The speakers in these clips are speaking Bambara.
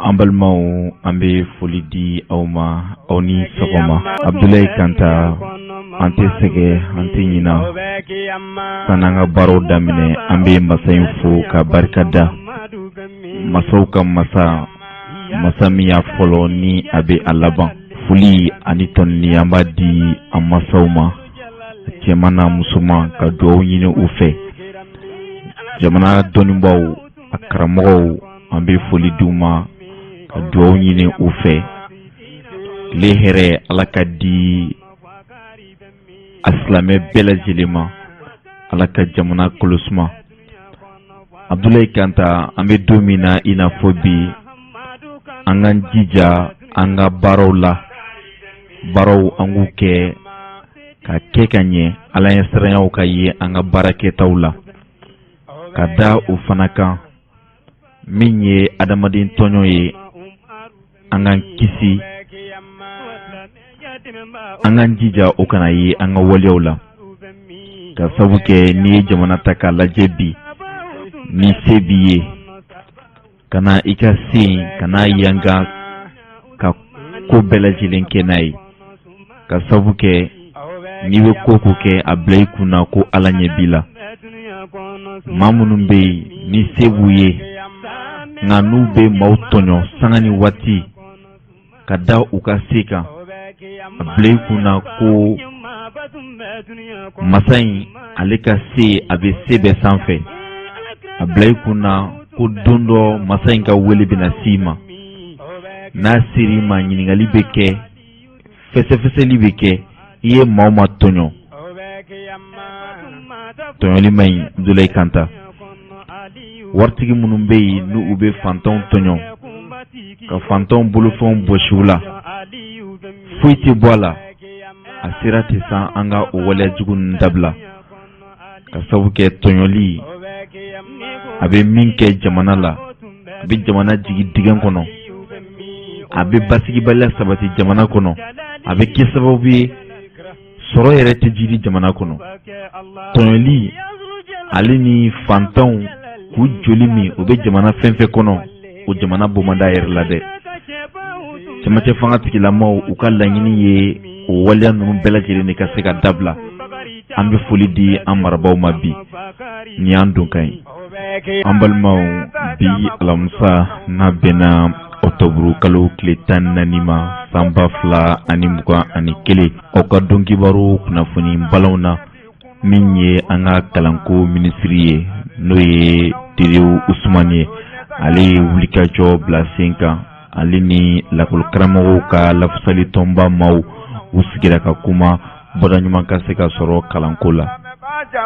Ambalmao ambe folidi auma oni sogoma Abdoulaye Kanta ante sege ante nyina sananga baro damine ambe masayinfo ka barkada masauka masa miya folo ni abe alaban fuli aniton ni amadi amasauma cemana musuma ka duwaw ɲini u fɛ jamana dɔnnibaw a karamɔgɔw an bɛ foli d'u ma ka duwaw ɲini u fɛ tile hɛrɛ ala ka di a silamɛ bɛɛ lajɛlen ma ala ka jamana kolosuma Abdoulaye Kanta an bɛ don min na i n'a fɔ bi an k'an jija an ka baaraw la baaraw an k'u kɛ ka kɛ ka ɲɛ ala ɲɛ siranyaw ka ye an ka baarakɛtaw la ka da o fana kan min ye adamaden tɔɲɔ ye an k'an kisi an k'an jija o kana ye an ka waleyaw la ka sabu kɛ n'i ye jamana ta k'a lajɛ bi ni se b'i ye kana i ka se kana yanga ka ko bɛɛ lajɛlen kɛ n'a ye ka sabu kɛ n'i bɛ ko kɛ a bila i kunna ko ala ɲɛ b'i la maa minnu bɛ yen ni se b'u ye nka n'u bɛ maaw tɔɲɔ sanga ni waati ka da u ka se kan a bila i kunna ko masa in ale ka se a bɛ se bɛɛ sanfɛ a bila i kunna ko don dɔ masa in ka wele bɛna s'i ma n'a ser'i ma ɲininkali bɛ kɛ fɛsɛfɛsɛli bɛ kɛ i ye maaw ma tɔɲɔ tɔɲɔli man ɲi Abdoulaye Kanta waritigi minnu bɛ yen n'u bɛ fantanw tɔɲɔ ka fantanw bolofɛnw bɔsi u la foyi tɛ bɔ a la a sera tɛ san an ka o waleyajugu ninnu dabila ka sabu kɛ tɔɲɔli a bɛ min kɛ jamana la a bɛ jamana jigi digɛn kɔnɔ a bɛ basigibaliya sabati jamana kɔnɔ a bɛ kɛ sababu ye sɔrɔ yɛrɛ tɛ jiri jamana kɔnɔ tɔɲɔli ale ni fantanw k'u joli min o bɛ jamana fɛn fɛn kɔnɔ o jamana bɔ man d'a yɛrɛ la dɛ cɛmancɛ fanga tigilamɔgɔw u ka laɲini ye o waleya ninnu bɛɛ lajɛlen de ka se ka dabila an bɛ foli di an marabaaw ma bi ni an don ka ɲi an balimaw bi alamisa n'a bɛnna Octobre kalo tile 14 ma san 2021 aw ka dɔn kibaru kunnafoni balaw na min ye an ka kalanko minisiri ye n'o ye Teriw Usumani ye ale ye wulikajɔ bila sen kan ale ni lakɔlikaramɔgɔw ka lafasali tɔnba maaw u sigira ka kuma bɔda ɲuman ka se ka sɔrɔ kalanko la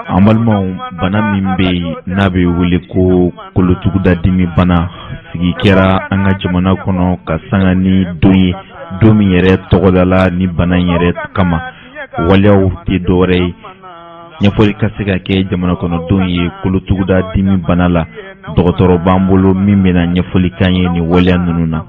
an balimaw bana min bɛ yen n'a bɛ wele ko kolotuguda dimi bana sigi kɛra an ka jamana kɔnɔ ka sanga ni don ye don min yɛrɛ tɔgɔdala ni bana in yɛrɛ kama waleyaw tɛ dɔwɛrɛ ye ɲɛfɔli ka se ka kɛ jamana kɔnɔ don ye kolotuguda dimi bana la dɔgɔtɔrɔ b'an bolo min bɛna ɲɛfɔli kan ye ni waleya ninnu na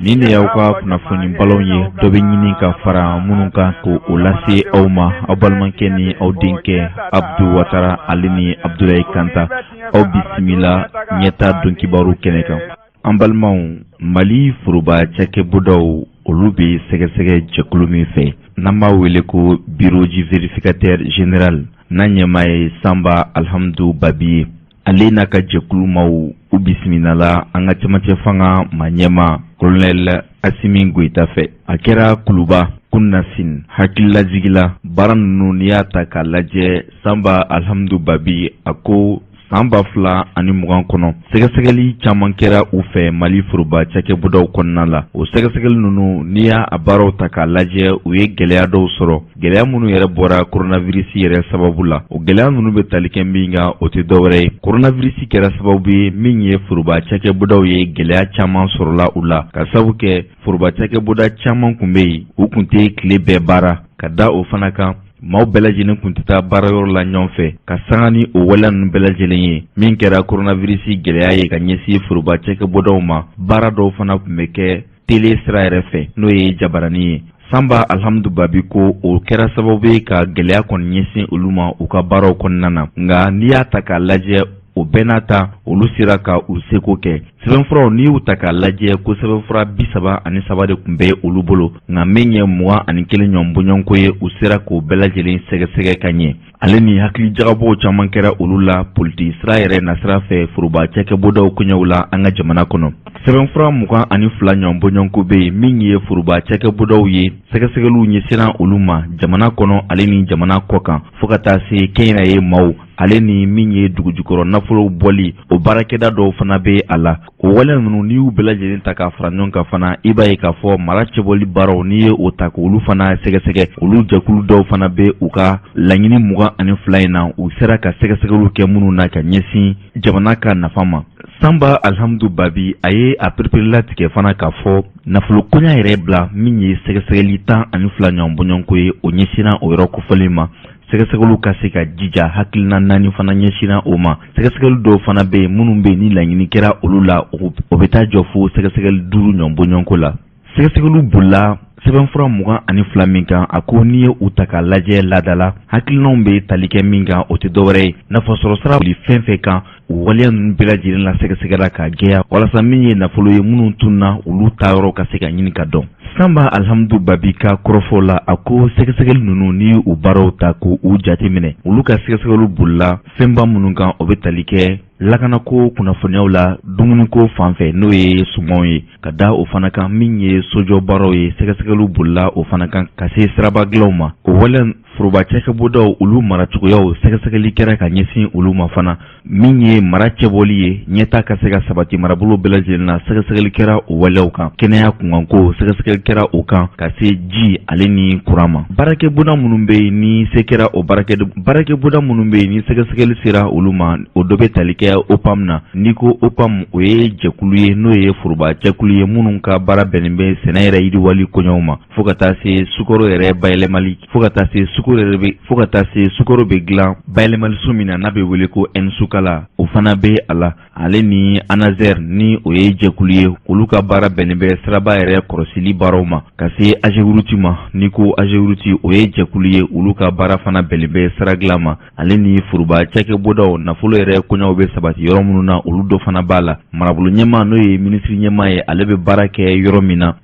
nin de y'aw ka kunnafoni balaw ye dɔ bɛ ɲini ka fara minnu kan ko o lase aw ma aw balimakɛ ni aw denkɛ Abdu Watara ale ni Abdoulaye Kanta aw bisimila ɲɛta don kibaru kɛnɛ kan an balimaw Mali foroba cakɛbɔdaw olu bɛ sɛgɛsɛgɛ jɛkulu min fɛ n'an b'a wele ko bureau du vérificateur général n'a ɲɛmaa ye Sanba Alhamdu Babi ye ale n'a ka jɛkulu maaw u bisimilala an ka cɛmancɛ fanga ma ɲɛma Colonel Asimi Goita fɛ a kɛra kuluba kunnasin hakililajigila baara ninnu n'i y'a ta k'a lajɛ Sanba Alhamdu Babi a ko san 2020 kɔnɔ sɛgɛsɛgɛli caman kɛra u fɛ Mali foroba cakɛbɔdaw kɔnɔna la o sɛgɛsɛgɛli ninnu n'i y'a baaraw ta k'a lajɛ u ye gɛlɛya dɔw sɔrɔ gɛlɛya minnu yɛrɛ bɔra coronavirus yɛrɛ sababu la o gɛlɛya ninnu bɛ tali kɛ min kan o tɛ dɔwɛrɛ ye coronavirus kɛra sababu ye min ye foroba cakɛbɔdaw ye gɛlɛya caman sɔrɔla u la ka sabu kɛ foroba cakɛbɔda caman kun bɛ yen u kun tɛ tile bɛɛ baara ka da o fana kan maaw bɛɛ lajɛlen kun tɛ taa baarayɔrɔ la ɲɔgɔn fɛ ka sanga ni o waleya ninnu bɛɛ lajɛlen ye min kɛra coronavirus gɛlɛya ye ka ɲɛsin foroba cakɛbɔdaw ma baara dɔw fana kun bɛ kɛ tele sira yɛrɛ fɛ n'o ye jabarani ye Sanba Alhamdu Babi ko o kɛra sababu ye ka gɛlɛya kɔni ɲɛsin olu ma u ka baaraw kɔnɔna na nka n'i y'a ta k'a lajɛ o benata olu sera ka u seko kɛ sɛbɛnfuraw ni y'u ta k'a lajɛ ko sɛbɛnfura 33 de kun bɛ olu bolo nka min ye 21 ɲɔnbɔɲɔnko ye u sera k'o bɛɛ lajɛlen sɛgɛsɛgɛ ka ɲɛ ale ni hakili jagabɔw caman kɛra olu la politi sira yɛrɛ nasira fɛ foroba cɛkɛbɔdaw kɔɲɛw la an ka jamana kɔnɔ sɛbɛnfura 22 ɲɔnbɔɲɔnko bɛ yen min ye foroba cɛkɛbɔdaw ye sɛgɛsɛgɛliw ɲɛsinna olu ma jamana kɔnɔ ale ni jamana kɔkan fo ka taa se kɛnyɛrɛye maaw ale ni min ye dugujukɔrɔ nafolo bɔli o baarakɛda dɔw fana bɛ a la o wale ninnu n'i y'u bɛɛ lajɛlen ta k'a fara ɲɔgɔn kan fana i b'a ye k'a fɔ mara cɛbɔli baaraw n'i ye o ta k'olu fana sɛgɛsɛgɛ olu jɛkulu dɔw fana bɛ u ka laɲini 22 in na u sera ka sɛgɛsɛgɛliw kɛ minnu na ka ɲɛsin jamana ka nafa ma Samba Alhamdu Babi a ye a perepere fana k'a fɔ nafolo koɲa yɛrɛ bila min ye sɛgɛsɛgɛli 12 ɲɔgɔnbɔɲɔnko ye o ɲɛsinna o yɔrɔ kofɔlen ma sɛgɛsɛgɛliw ka se ka jija hakilina 4 fana ɲɛsinna o ma sɛgɛsɛgɛli dɔw fana bɛ minnu bɛ ni laɲini kɛra olu la o bɛ taa jɔ fo sɛgɛsɛgɛli 5 ɲɔgɔnbɔɲɔnko la sɛgɛsɛgɛliw bolila sɛbɛnfura 22 min kan a ko n'i ye u ta k'a lajɛ ladala hakilinaw bɛ tali kɛ min kan o tɛ dɔwɛrɛ ye nafasɔrɔ sira boli fɛn fɛn kan u waleya ninnu bɛɛ lajɛlen la sɛgɛsɛgɛra ka gɛya walasa min ye nafolo ye minnu tunna olu taayɔrɔ ka se ka ɲini ka dɔn Samba Alhamdu Babi ka kɔrɔfɔ la a ko sɛgɛsɛgɛli ninnu ni u baaraw ta ko u jate minɛ olu ka sɛgɛsɛgɛliw bolila fɛnba minnu kan o bɛ tali kɛ lakanako kunnafoniyaw la dumuniko fanfɛ n'o ye sumaw ye ka da o fana kan min ye sojɔ baaraw ye sɛgɛsɛgɛliw bolila o fana kan ka se siraba dilanw ma o wale foroba cɛkɛbɔdaw olu maracogoyaw sɛgɛsɛgɛli kɛra ka ɲɛsin olu ma fana min ye mara cɛbɔli ye ɲɛta ka se ka sabati marabolo bɛɛ lajɛlen na sɛgɛsɛgɛli kɛra o waleyaw kan kɛnɛya kunkanko sɛgɛsɛgɛli kɛra o kan ka se ji ale ni kuran ma baarakɛbonda minnu bɛ yen ni se kɛra o baarakɛbonda minnu bɛ yen ni sɛgɛsɛgɛli sera olu ma o dɔ bɛ tali kɛ OPAM na ni ko OPAM o ye jɛkulu ye n'o ye foroba jɛkulu ye minnu ka baara bɛnnen bɛ sɛnɛ yɛrɛ yiriwali koɲɛw ma fo ka taa se sukaro yɛrɛ bayɛlɛmali fo ka taa se sukaro bɛ dilan bayɛlɛmali so min na n'a bɛ wele ko Nsukala o fana bɛ a la ale ni Anazer ni o ye jɛkulu ye olu ka baara bɛnnen bɛ siraba yɛrɛ kɔrɔsili baaraw ma ka se AGEROUTE ma ni ko AGEROUTE o ye jɛkulu ye olu ka baara fana bɛnnen bɛ sira dilan ma ale ni foroba cɛkɛbɔdaw nafolo yɛrɛ koɲɛw bɛ sabati yɔrɔ minnu na olu dɔ fana b'a la marabolo ɲɛmaa n'o ye minisiri ɲɛmaa ye ale bɛ baara kɛ yɔrɔ min na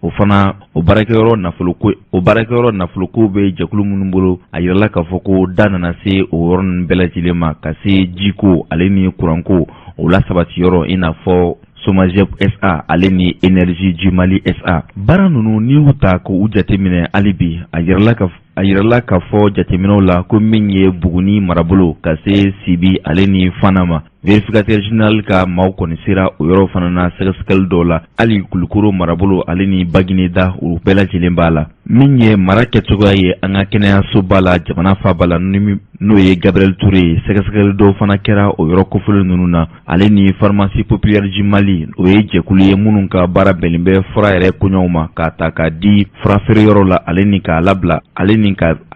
o baarakɛyɔrɔ nafoloko bɛ jɛkulu minnu bolo a yirala k'a fɔ ko da nana se o yɔrɔ ninnu bɛɛ lajɛlen ma ka se jiko ale ni kuranko o la sabati yɔrɔ i n'a fɔ Somajep SA ale ni Énergie du Mali SA baara ninnu n'i y'u ta k'u jateminɛ hali bi a yirala k'a fɔ jateminɛw la ko min ye Buguni marabolo ka se Sibi ale ni Fana ma vérificateur général ka maaw kɔni sera o yɔrɔ fana na sɛgɛsɛgɛli dɔw la hali Kulukoro marabolo ale ni Bagineda o bɛɛ lajɛlen b'a la min ye mara kɛcogoya ye an ka kɛnɛyasoba la jamana faaba la n'o ye Gabriel Touré sɛgɛsɛgɛli dɔw fana kɛra o yɔrɔ kofɔlen ninnu na ale ni pharmacie populaire du Mali o ye jɛkulu ye minnu ka baara bɛnnen bɛ fura yɛrɛ koɲɛw ma k'a ta k'a di furafeereyɔrɔ la ale ni k'a labila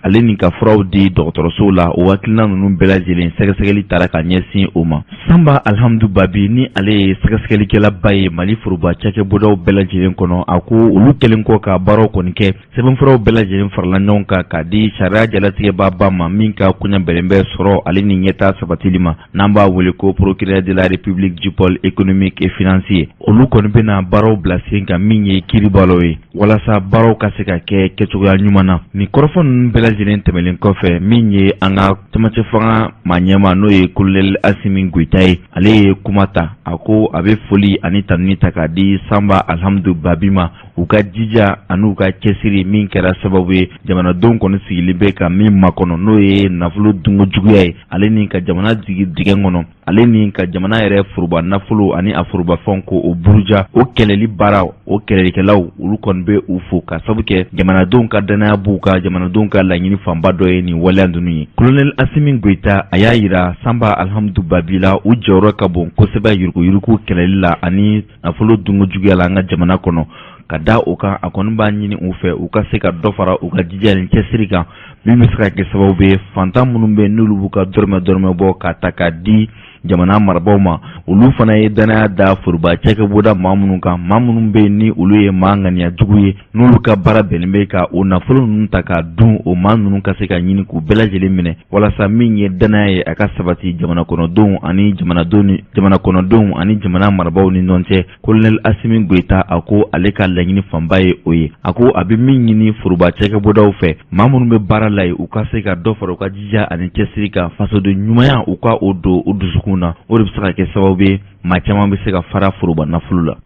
ale ni ka furaw di dɔgɔtɔrɔsow la o hakilina ninnu bɛɛ lajɛlen sɛgɛsɛgɛli taara ka ɲɛsin o ma Samba Alhamdu Babi ni ale ye sɛgɛsɛgɛlikɛlaba ye Mali foroba cɛkɛbɔdaw bɛɛ lajɛlen kɔnɔ a ko olu kɛlen kɔ ka baaraw kɔni kɛ sɛbɛnfuraw bɛɛ lajɛlen farala ɲɔgɔn kan k'a di sariya jalatigɛba ma min ka koɲa bɛnnen bɛ sɔrɔ ale ni ɲɛta sabatili ma n'an b'a wele ko procureur de la République du pôle économique et financier olu kɔni bɛna baaraw bila sen kan min ye kiribalaw ye walasa baaraw ka se ka kɛ kɛcogoya ɲuman na ni kɔrɔfɔ ninnu bɛɛ lajɛlen tɛmɛlen kɔfɛ min ye an ka camancɛ fanga maa ɲɛma n'o ye Colonel Assimi Goïta ye ale ye kuma ta a ko a bɛ foli ani tanuni ta k'a di Samba Alhamdu Babi ma u ka jija ani u ka cɛsiri min kɛra sababu ye jamanadenw kɔni sigilen bɛ ka min makɔnɔ n'o ye nafolo dunko juguya ye ale ni ka jamana jigi dingɛ kɔnɔ ale ni ka jamana yɛrɛ foroba nafolo ani a forobafɛnw ko o buruja o kɛlɛli baara o kɛlɛlikɛlaw olu kɔni bɛ u fo ka sabu kɛ jamanadenw ka danaya b'u ka jamanadenw ka laɲini fanba dɔ ye nin waleya ninnu ye Colonel Assimi Goïta a y'a yira Samba Alhamdu Babi la u jɔyɔrɔ ka bon kosɛbɛ yuruguyurugu kɛlɛli la ani nafolo dunko juguya la an ka jamana kɔnɔ ka da o kan a kɔni b'a ɲini u fɛ u ka se ka dɔ fara u ka jija ni cɛsiri kan min bɛ se ka kɛ sababu bɛ fantan minnu bɛ n'olu b'u ka dɔrɔmɛ bɔ ka ta ka di jamana marabaaw ma olu fana ye danaya da foroba cɛkɛbɔda maa minnu kan maa minnu bɛ ni olu ye maa ŋaniya jugu ye n'olu ka baara bɛnnen bɛ ka o nafolo ninnu ta ka dun o maa ninnu ka se ka ɲini k'u bɛɛ lajɛlen minɛ walasa min ye danaya ye a ka sabati jamana kɔnɔdenw ani jamana marabaaw ni ɲɔgɔn cɛ Colonel Assimi Goïta a ko ale ka laɲini fanba ye o ye a ko a bɛ min ɲini foroba cɛkɛbɔdaw fɛ maa minnu bɛ baara la ye u ka se ka dɔ fara u ka jija ani cɛsiri kan fasoden ɲumanya u ka o don o dusukun na o de bɛ se ka kɛ sababu ye maa caman bɛ se ka fara foroba nafolo la.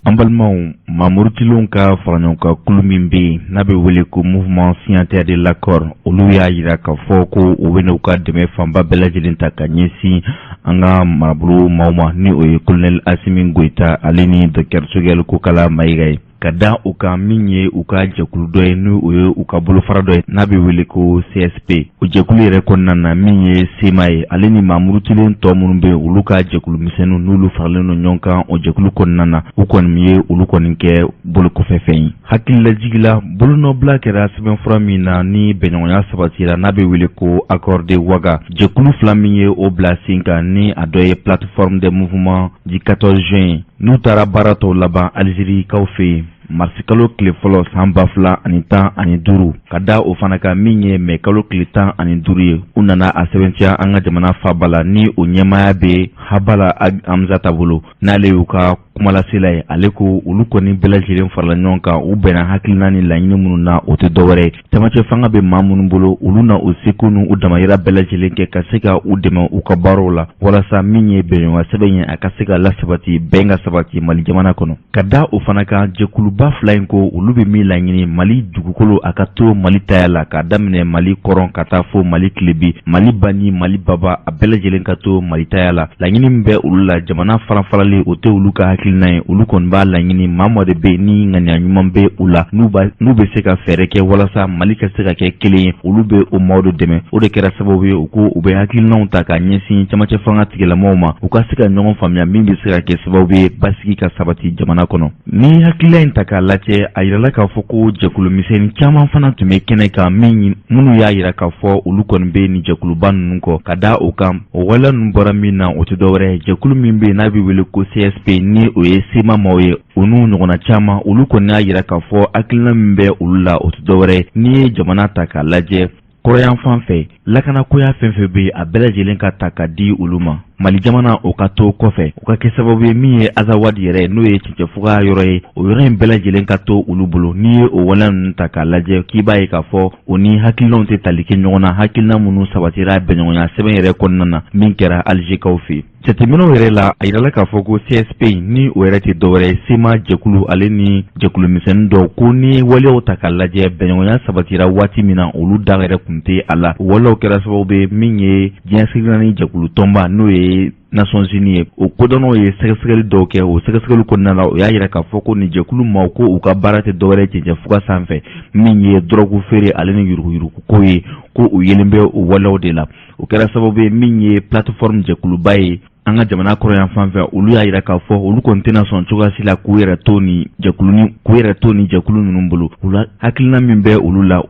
An balimaw Mamoru Tilenw ka faraɲɔgɔnkan kulu min bɛ yen n'a bɛ wele ko Mouvement Signataires de l'accord olu y'a jira k'a fɔ ko u bɛ n'u ka dɛmɛ fanba bɛɛ lajɛlen ta ka ɲɛsin an ka marabolo maaw ma ni o ye Colonel Assimi Goïta ale ni Dr Sogɛl Kokala Mayiga ye ka da u kan min ye u ka jɛkulu dɔ ye n'o ye u ka bolofara dɔ ye n'a bɛ wele ko CSP o jɛkulu yɛrɛ kɔnɔna na min ye SEMA ye ale ni Mamoru Tilen tɔ minnu bɛ olu ka jɛkulu misɛnninw n'olu faralen don ɲɔgɔn kan o jɛkulu kɔnɔna na u kɔni ye olu kɔni kɛ bolokɔfɛfɛn ye hakililajigila bolonɔbila kɛra sɛbɛnfura min na ni bɛnɲɔgɔnya sabatira n'a bɛ wele ko accord de Ouaga jɛkulu fila min ye o bila sen kan ni a dɔ ye plateforme des mouvements du 14 juin n'u taara baara tɔw laban Algérie kaw fɛ yen marisi kalo tile fɔlɔ san 2015 ka da o fana kan min ye mai kalo tile 15 ye u nana a sɛbɛntiya an ka jamana faaba la ni o ɲɛmaya bɛ Habala Amzata bolo n'ale y'u ka kumalasela ye ale ko olu kɔni bɛɛ lajɛlen farala ɲɔgɔn kan u bɛnna hakilina ni laɲini minnu na o tɛ dɔwɛrɛ ye cɛmancɛ fanga bɛ maa minnu bolo olu na o seko n'u damayira bɛɛ lajɛlen kɛ ka se ka u dɛmɛ u ka baaraw la walasa min ye bɛnɲɔgɔn sɛbɛn ye a ka se ka lasabati bɛn ka sabati Mali jamana kɔnɔ ka da o fana kan jɛkuluba fila in ko olu bɛ min laɲini Mali dugukolo a ka to Mali taya la k'a daminɛ Mali kɔrɔn ka taa fo Mali tilebi Mali bani Mali baba a bɛɛ lajɛlen ka to Mali taya la laɲini min bɛ olu la jamana farafarali o tɛ olu ka hakilina ye olu kɔni b'a laɲini maa de bɛ ni ŋaniya ɲuman bɛ u la n'u bɛ se ka fɛɛrɛ kɛ walasa Mali ka se ka kɛ kelen ye olu bɛ o maaw de dɛmɛ o de kɛra sababu ye u ko u bɛ hakilinaw ta ka ɲɛsin cɛmancɛ fanga tigilamɔgɔw ma u ka se ka ɲɔgɔn faamuya min bɛ se ka kɛ sababu ye basigi ka sabati jamana kɔnɔ ni hakilila in ta k'a lajɛ a yirala k'a fɔ ko jɛkulu misɛnnin caman fana tun bɛ kɛnɛ kan minnu y'a yira k'a fɔ olu kɔni bɛ nin jɛkuluba ninnu kɔ ka da o kan o waleya ninnu bɔra min na o tɛ dɔwɛrɛ ye jɛkulu min bɛ yen n'a bɛ wele ko CSP ni o ye SEMA maaw ye o n'u ɲɔgɔnna caman olu kɔni y'a yira k'a fɔ hakilina min bɛ olu la o tɛ dɔwɛrɛ ye n'i ye jamana ta k'a lajɛ kɔrɔyan fan fɛ lakanakoya fɛn fɛn bɛ a bɛɛ lajɛlen ka ta ka di olu ma Mali jamana o ka to kɔfɛ o ka kɛ sababu ye min ye Azawadi yɛrɛ n'o ye cɛncɛfuga yɔrɔ ye o yɔrɔ in bɛɛ lajɛlen ka to olu bolo n'i ye o waleya ninnu ta k'a lajɛ k'i b'a ye k'a fɔ o ni hakilinaw tɛ tali kɛ ɲɔgɔn na hakilina minnu sabatira bɛnɲɔgɔnya sɛbɛn yɛrɛ kɔnɔna na min kɛra Algérie fɛ jateminɛw yɛrɛ la a yirala k'a fɔ ko CSP ni o yɛrɛ tɛ dɔwɛrɛ ye SEMA jɛkulu ale ni jɛkulu misɛnnin dɔw ko ni waleyaw ta k'a lajɛ bɛnɲɔgɔnya sabatira waati min na olu da yɛrɛ tun tɛ a la waleyaw kɛra sababu ye min ye diɲɛ sigilan ni jɛkulu tɔnba n'o ye Nations Unies ye o kodɔnnaw ye sɛgɛsɛgɛli dɔw kɛ o sɛgɛsɛgɛli kɔnɔna la o y'a yira k'a fɔ ko nin jɛkulu maaw ko u ka baara tɛ dɔwɛrɛ cɛncɛnfuga sanfɛ min ye dɔrɔgu feere ale ni yuruguyuruguko ye ko u yelen bɛ o waleyaw de la o kɛra sababu ye min ye plateforme jɛkuluba ye an ka jamana kɔrɔyan fan fɛ olu y'a yira k'a fɔ olu kɔni tɛna sɔn cogoyasi la k'u yɛrɛ to ni jɛkulu ninnu bolo o la hakilina min bɛ olu la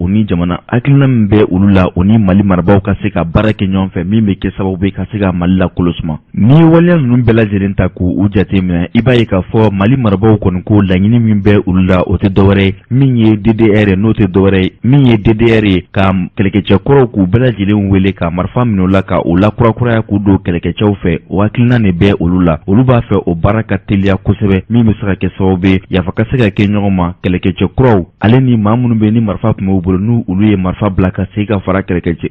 o ni Mali marabaaw ka se ka baara kɛ ɲɔgɔn fɛ min bɛ kɛ sababu ye ka se ka Mali la kolosuma ni waleya ninnu bɛɛ lajɛlen ta k'u jateminɛ i b'a ye k'a fɔ Mali marabaaw kɔni ko laɲini min bɛ olu la o tɛ dɔwɛrɛ ye min ye DDR ye n'o tɛ dɔwɛrɛ ye min ye DDR ye ka kɛlɛkɛcɛ kɔrɔw k'u bɛɛ lajɛlen wele ka marifa minɛ o la ka o lakurakuraya k'u don kɛlɛkɛcɛw fɛ hakilina de bɛ olu la olu b'a fɛ o baara ka teliya kosɛbɛ min bɛ se ka kɛ sababu ye yafa ka se ka kɛ ɲɔgɔn ma kɛlɛkɛcɛ kuraw ale ni maa minnu bɛ ni marifa tun b'u bolo n'u olu ye marifa bila ka segin ka fara kɛlɛkɛcɛw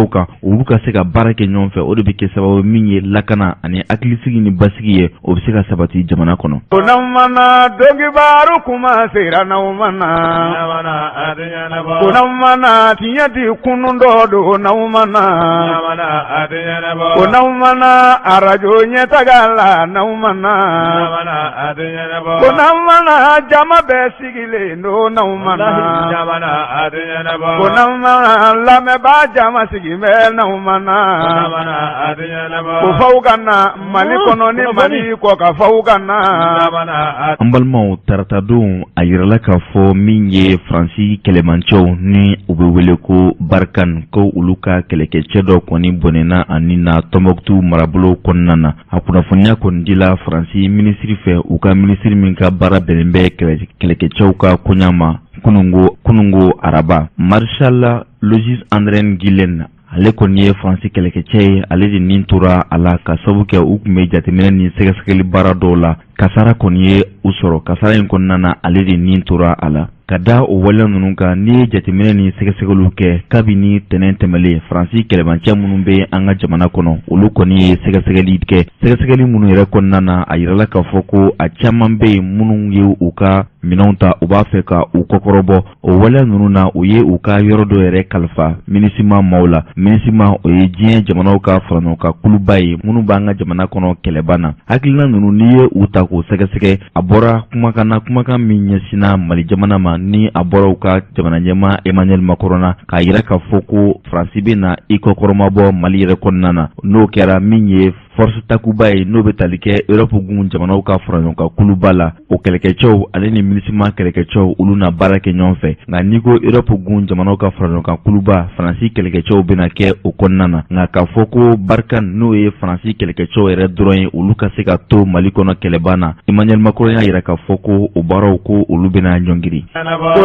kan olu ka se ka baara kɛ ɲɔgɔn fɛ o de bɛ kɛ sababu min ye lakana ani hakilisigi ni basigi ye o bɛ se ka sabati jamana kɔnɔ. Kunamana dɔnkibaaru kuma sera n'awmana kunamana tiɲɛ di kunun dɔ don n'awmana ko n'aw mana arajo ɲɛtaga la n'aw mana ko n'aw mana jama bɛɛ sigilen don n'aw mana ko n'aw mana lamɛnbaa jama sigi bɛ n'aw mana ko faw ka na Mali kɔnɔ ni Mali kɔ ka faw ka na. An balimaw tarata don a yirala k'a fɔ min ye Faransi kɛlɛmancɛw ni u bɛ wele ko Barkhane ko olu ka kɛlɛkɛcɛ dɔ kɔni bɔnɛna ani na Tombouctou marabolo kɔnɔna na. A kunnafoniya kɔni dila Faransi minisiri fɛ u ka minisiri min ka baara bɛnnen bɛ kɛlɛkɛcɛw ka koɲa ma kunungo araba. Marshal Louis André Guilaine ale kɔni ye Faransi kɛlɛkɛcɛ ye, ale de nin tora a la ka sabu kɛ u tun bɛ jateminɛ ni sɛgɛsɛgɛli baara dɔw la. Kasara kɔni ye u sɔrɔ, kasara in kɔnɔna na ale de nin tora a la. Ka da o waleya ninnu kan n'i ye jateminɛ ni sɛgɛsɛgɛliw kɛ kabini tɛnɛn tɛmɛlen Faransi kɛlɛmancɛ minnu bɛ an ka jamana kɔnɔ olu kɔni ye sɛgɛsɛgɛli kɛ. Sɛgɛsɛgɛli minnu yɛrɛ kɔnɔna na a yirala k'a fɔ ko a caman bɛ yen minnu ye u ka minɛnw ta u b'a fɛ ka u kɔkɔrɔbɔ. O waleya ninnu na u ye u ka yɔrɔ dɔ yɛrɛ kalifa MINUSMA maaw la. MINUSMA o ye diɲɛ jamanaw ka faraɲɔgɔnkan kuluba ye minnu b'an ka jamana kɔnɔ kɛlɛba na. Hakilina ninnu n'i ye u ta k'o sɛgɛsɛgɛ a bɔra kumakan min ɲɛsinna Mali jamana ma ni a bɔra u ka jamana ɲɛmaa Emmanuel Macron na k'a yira k'a fɔ ko Faransi bɛ na i kɔkɔrɔmabɔ Mali yɛrɛ kɔnɔna na. N'o kɛra min ye force takuba ye n'o bɛ tali kɛ Europe gun jamanaw ka faraɲɔgɔnkan kuluba la. O kɛlɛkɛcɛw ale ni MINUSMA kɛlɛkɛcɛw olu na baara kɛ ɲɔgɔn fɛ. Nka n'i ko Europe gun jamanaw ka faraɲɔgɔnkan kuluba Faransi kɛlɛkɛcɛw bɛna kɛ o kɔnɔna na. Nka k'a fɔ ko Barkhane n'o ye Faransi kɛlɛkɛcɛw yɛrɛ dɔrɔn ye olu ka se ka to Mali kɔnɔ kɛlɛba na. Emmanuel Macron y'a yira k'a fɔ ko o baaraw ko olu bɛna ɲɔngiri.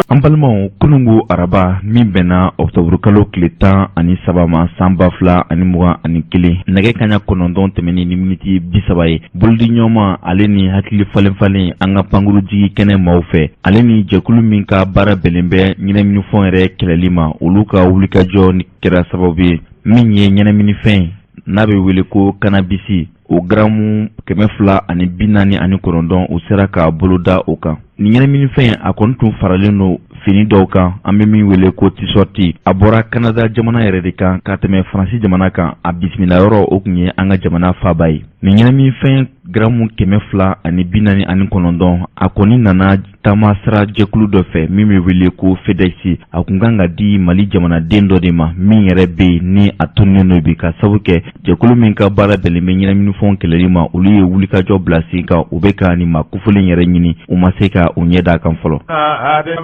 An balimaw kunungo araba min bɛnna Octobre kalo tile 13 ma san 2021 nɛgɛ kaɲa 9 tɛmɛni ni miniti 30 ye. Bolidi ɲɔgɔnma ale ni hakili falen an ka pankurujigi kɛnɛ maaw fɛ. Ale ni jɛkulu min ka baara bɛnnen bɛ ɲɛnaminifɛnw yɛrɛ kɛlɛli ma olu ka wulikajɔ kɛra sababu ye min ye ɲɛnaminifɛn n'a bɛ wele ko cannabis o garamu 249 u sera k'a boloda o kan. Ni ɲɛnaminifɛn a kɔni tun faralen don fini dɔw kan an bɛ min wele ko t-shirt a bɔra Canada jamana yɛrɛ de kan ka tɛmɛ Faransi jamana kan a bisimila yɔrɔ o tun ye an ka jamana faaba ye. Ni ɲɛnaminifɛn garamu 249 a kɔni nana taama sira jɛkulu dɔ fɛ min bɛ wele ko FEDEX. A kun kan ka di Mali jamanaden dɔ de ma min yɛrɛ bɛ yen ni a tunnen don bi ka sabu kɛ jɛkulu min ka baara bɛnnen bɛ ɲɛnaminifɛnw kɛlɛli ma olu ye wulikajɔ bila sen kan u bɛ ka nin ma kufulen yɛrɛ ɲini u ma se ka u ɲɛ d'a kan fɔlɔ.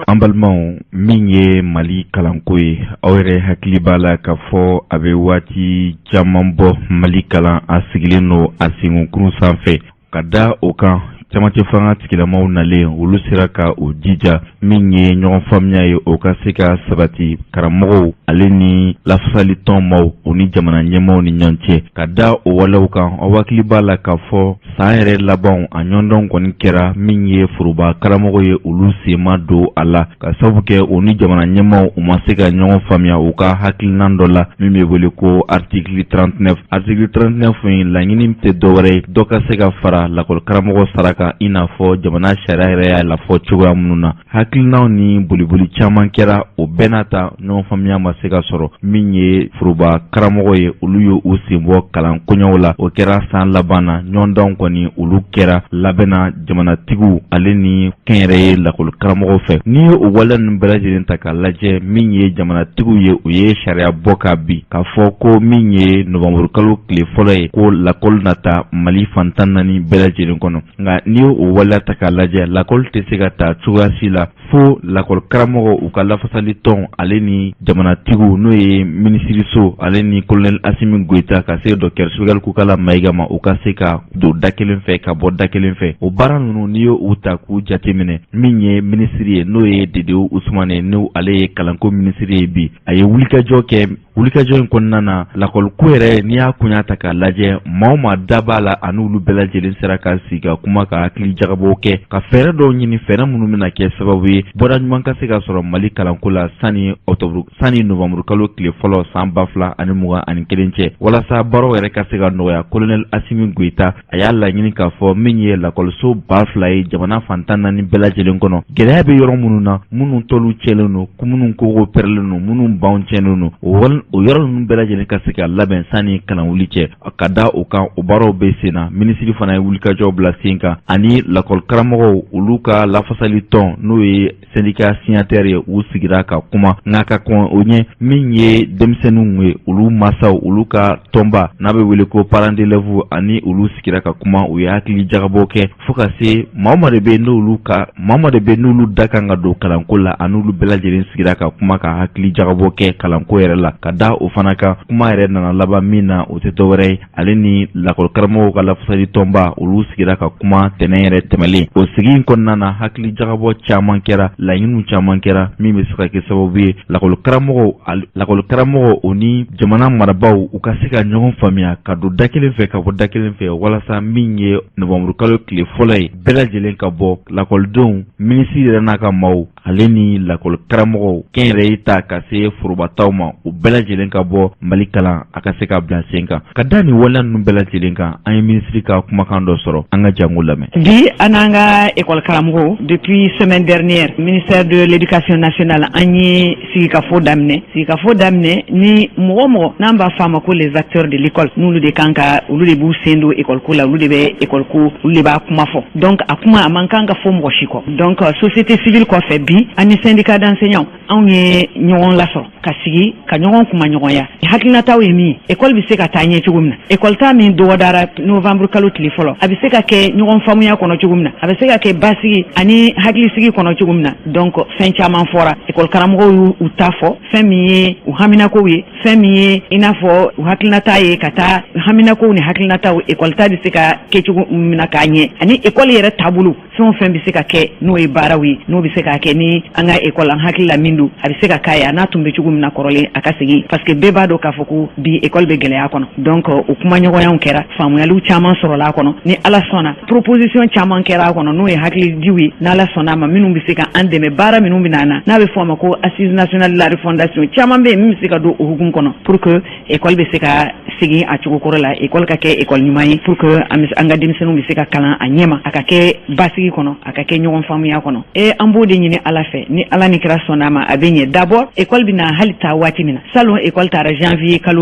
An balimaw min ye Mali kalanko ye aw yɛrɛ hakili b'a la k'a fɔ a bɛ waati caman bɔ Mali kalan a sigilen don a senkunkurun sanfɛ ka da o kan. Camancɛ fanga tigilamaw nalen olu sera ka o jija min ye ɲɔgɔn faamuya ye o ka se ka sabati karamɔgɔw ale ni lafasali tɔnmaw o ni jamana ɲɛmaw ni ɲɔgɔn cɛ. Ka da o walew kan aw hakili b'a la k'a fɔ san yɛrɛ labanw a ɲɔgɔndɔn kɔni kɛra min ye foroba karamɔgɔ ye olu sema don a la ka sabu kɛ o ni jamana ɲɛmaw u ma se ka ɲɔgɔn faamuya u ka hakilina dɔ la min bɛ wele ko article 39. Article 39 in laɲini tɛ dɔwɛrɛ ye dɔ ka se ka fara lakɔli karamɔgɔ saraka i n'a fɔ jamana sariya yɛrɛ y'a lafɔ cogoya minnu na. Hakilinaw ni boliboli caman kɛra o bɛɛ n'a ta ɲɔgɔn faamuya ma se ka sɔrɔ min ye foroba karamɔgɔ ye olu ye u senbɔ kalan koɲɛw la o kɛra san laban na ɲɔgɔndanw kɔni olu kɛra labɛnna jamanatigiw ale ni kɛnyɛrɛye lakɔli karamɔgɔ fɛ. N'i ye o waleya ninnu bɛɛ lajɛlen ta k'a lajɛ min ye jamanatigiw ye u ye sariya bɔ ka bin k'a fɔ ko min ye Novembre kalo tile fɔlɔ ye ko lakɔli nata Mali fan 14 bɛɛ lajɛlen kɔnɔ. Nka n'i ye o waleya ta k'a lajɛ lakɔli tɛ se ka taa cogoya si la fo lakɔli karamɔgɔ u ka lafasali tɔn ale ni jamanatigiw n'o ye minisiriso ale ni Colonel Assimi Goïta ka se Dr Sugal Kukala Mayiga ma u ka se ka don da kelen fɛ ka bɔ da kelen fɛ. O baara ninnu n'i ye u ta k'u jateminɛ min ye minisiri ye n'o ye Dedewu Usumane n'o ale ye kalanko minisiri ye bi a ye wulikajɔ kɛ. Wulikajɔ in kɔnɔna na lakɔliko yɛrɛ n'i y'a kunya ta k'a lajɛ maa o maa da b'a la ani olu bɛɛ lajɛlen sera ka sigi ka kuma kan ka hakili jagabɔ kɛ ka fɛɛrɛ dɔw ɲini fɛɛrɛ minnu bɛna kɛ sababu ye bɔda ɲuman ka se ka sɔrɔ Mali kalanko la sani novembre kalo tile fɔlɔ san 2021 cɛ walasa baaraw yɛrɛ ka se ka nɔgɔya. Colonel Assimi Goïta a y'a laɲini k'a fɔ min ye lakɔliso 2000 ye jamana fantan 4 bɛɛ lajɛlen kɔnɔ. Gɛlɛya bɛ yɔrɔ minnu na minnu tɔlu cɛlen don minnu kogo pɛrɛlen don minnu banw cɛnnen don o yɔrɔ ninnu bɛɛ lajɛlen ka se ka labɛn sani kalan wuli cɛ ka da o kan o baaraw bɛ sen na. Minisiri fana ye wulikajɔw bila sen kan ani lakɔli karamɔgɔw olu ka lafasali tɔn n'o ye syndicat signataire ye u sigira ka kuma nka ka kɔn o ɲɛ min ye denmisɛnninw ye olu masaw olu ka tɔnba n'a bɛ wele ko parents d'élèves ani olu sigira ka kuma u ye hakili jagabɔ kɛ fo ka se maa de bɛ n'olu da kan ka don kalanko la ani olu bɛɛ lajɛlen sigira ka kuma ka hakili jagabɔ kɛ kalanko yɛrɛ la ka da o fana kan kuma yɛrɛ nana laban min na o tɛ dɔwɛrɛ ye ale ni lakɔli karamɔgɔw ka lafasali tɔnba olu sigira ka kuma tɛnɛn yɛrɛ tɛmɛlen. O sigi in kɔnɔna na hakili jagabɔ caman kɛra laɲiniw caman kɛra min bɛ se ka kɛ sababu ye lakɔli karamɔgɔw o ni jamana marabaw u ka se ka ɲɔgɔn faamuya ka don da kelen fɛ ka bɔ da kelen fɛ walasa min ye novembre kalo tile fɔlɔ ye bɛɛ lajɛlen ka bɔ lakɔlidenw minisiri yɛrɛ n'a ka maaw ale ni lakɔli karamɔgɔw kɛnyɛrɛye ta ka se forobataw ma u bɛɛ lajɛlen ka bɔ Mali kalan a ka se ka bila sen kan. Ka da nin waleya ninnu bɛɛ lajɛlen kan an ye minisiri ka kumakan dɔ sɔrɔ an ka jango lamɛn. Bi an an ka école karamɔgɔw depuis semaine dernière ministère de l'éducation nationale an ye sigikafo daminɛ ni mɔgɔ n'an b'a fɔ a ma ko les acteurs de l'école n'olu de kan ka olu de b'u sen don école ko la olu de bɛ école ko olu de b'a kuma fɔ donc a kuma a man kan ka fɔ mɔgɔ si kɔ donc société civile kɔfɛ bi ani syndicat d'enseignants anw ye ɲɔgɔn lasɔrɔ ka sigi ka ɲɔgɔn kuma ɲɔgɔnya hakilinataw ye min école bɛ se ka taa ɲɛ cogo min na école ta min dɔgɔdara novembre kalo tile fɔlɔ a bɛ se ka kɛ ɲɔgɔn faamuya kɔnɔ cogo min na a bɛ se ka kɛ basigi ani hakilisigi kɔnɔ cogo min na donc fɛn caman fɔra école karamɔgɔw y'u ta fɔ fɛn min ye u haminakow ye fɛn min ye i n'a fɔ u hakilinata ye ka taa haminakow ni hakilinataw école ta bɛ se ka kɛ cogo min na k'a ɲɛ ani école yɛrɛ taabolo fɛn o fɛn bɛ se ka kɛ n'o ye baaraw ye n'o bɛ se ka kɛ ni an ka école an hakili la min don a bɛ se ka k'a ye a n'a tun bɛ cogo min na kɔrɔlen a ka segin parce que bɛɛ b'a dɔn k'a fɔ ko bi école bɛ gɛlɛya kɔnɔ donc o kuma ɲɔgɔnyaw kɛra faamuyaliw caman sɔrɔla a kɔnɔ ni ala sɔnna proposition caman kɛra a kɔnɔ n'o ye hakilidiw ye n'ala sɔnna ma minnu bɛ se ka an dɛmɛ baara minnu bɛ na n'a bɛ fɔ a ma ko assise nationale de la refondation caman bɛ yen min bɛ se ka don o hukumu kɔnɔ pour que école bɛ se ka segin a cogo kɔrɔ la école ka kɛ école ɲuman ye pour que an ka denmisɛnninw bɛ se ka kalan a ɲɛma a ka kɛ basigi kɔnɔ a ka kɛ ɲɔgɔn faamuya kɔnɔ an b'o de ɲini ala fɛ ni ala ni kira sɔnna ma a bɛ ɲɛ d'abord école bɛ na hali taa waati min na salon école taara janvier kalo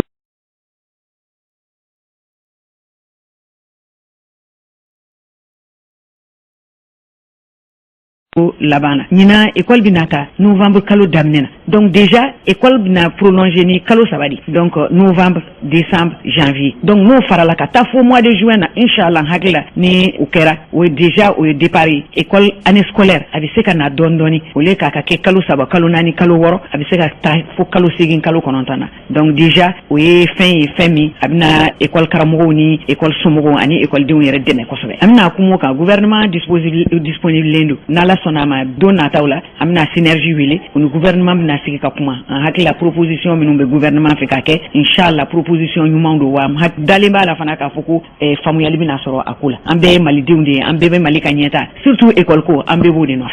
labana ñina école bi nata novembre kalo damnena donc déjà école bi na prolonger ni kalo sabadi donc novembre décembre janvier donc no farala ka ta fo mois de juin na inshallah hakila ni ukera o déjà o départ école année scolaire abi se ka na dondoni o le ka ke kalo saba kalo nani kalo woro abi se ka ta fo kalo segin kalo konontana donc déjà o ye fin mi abina école karamogo ni école somogo ani école diw yere deme ko sobe amna kumo ka gouvernement disponible lendo nala sonama dona tawla amna synergie wele onu gouvernement bina sigi ka kuma an hakila proposition minnu be gouvernement fe ka ke inshallah proposition nyuma ndo wa hat dalemba la fana ka foko famuyali bina soro akula ambe mali diwnde ambe mali ka nyeta surtout école ko ambe bodi no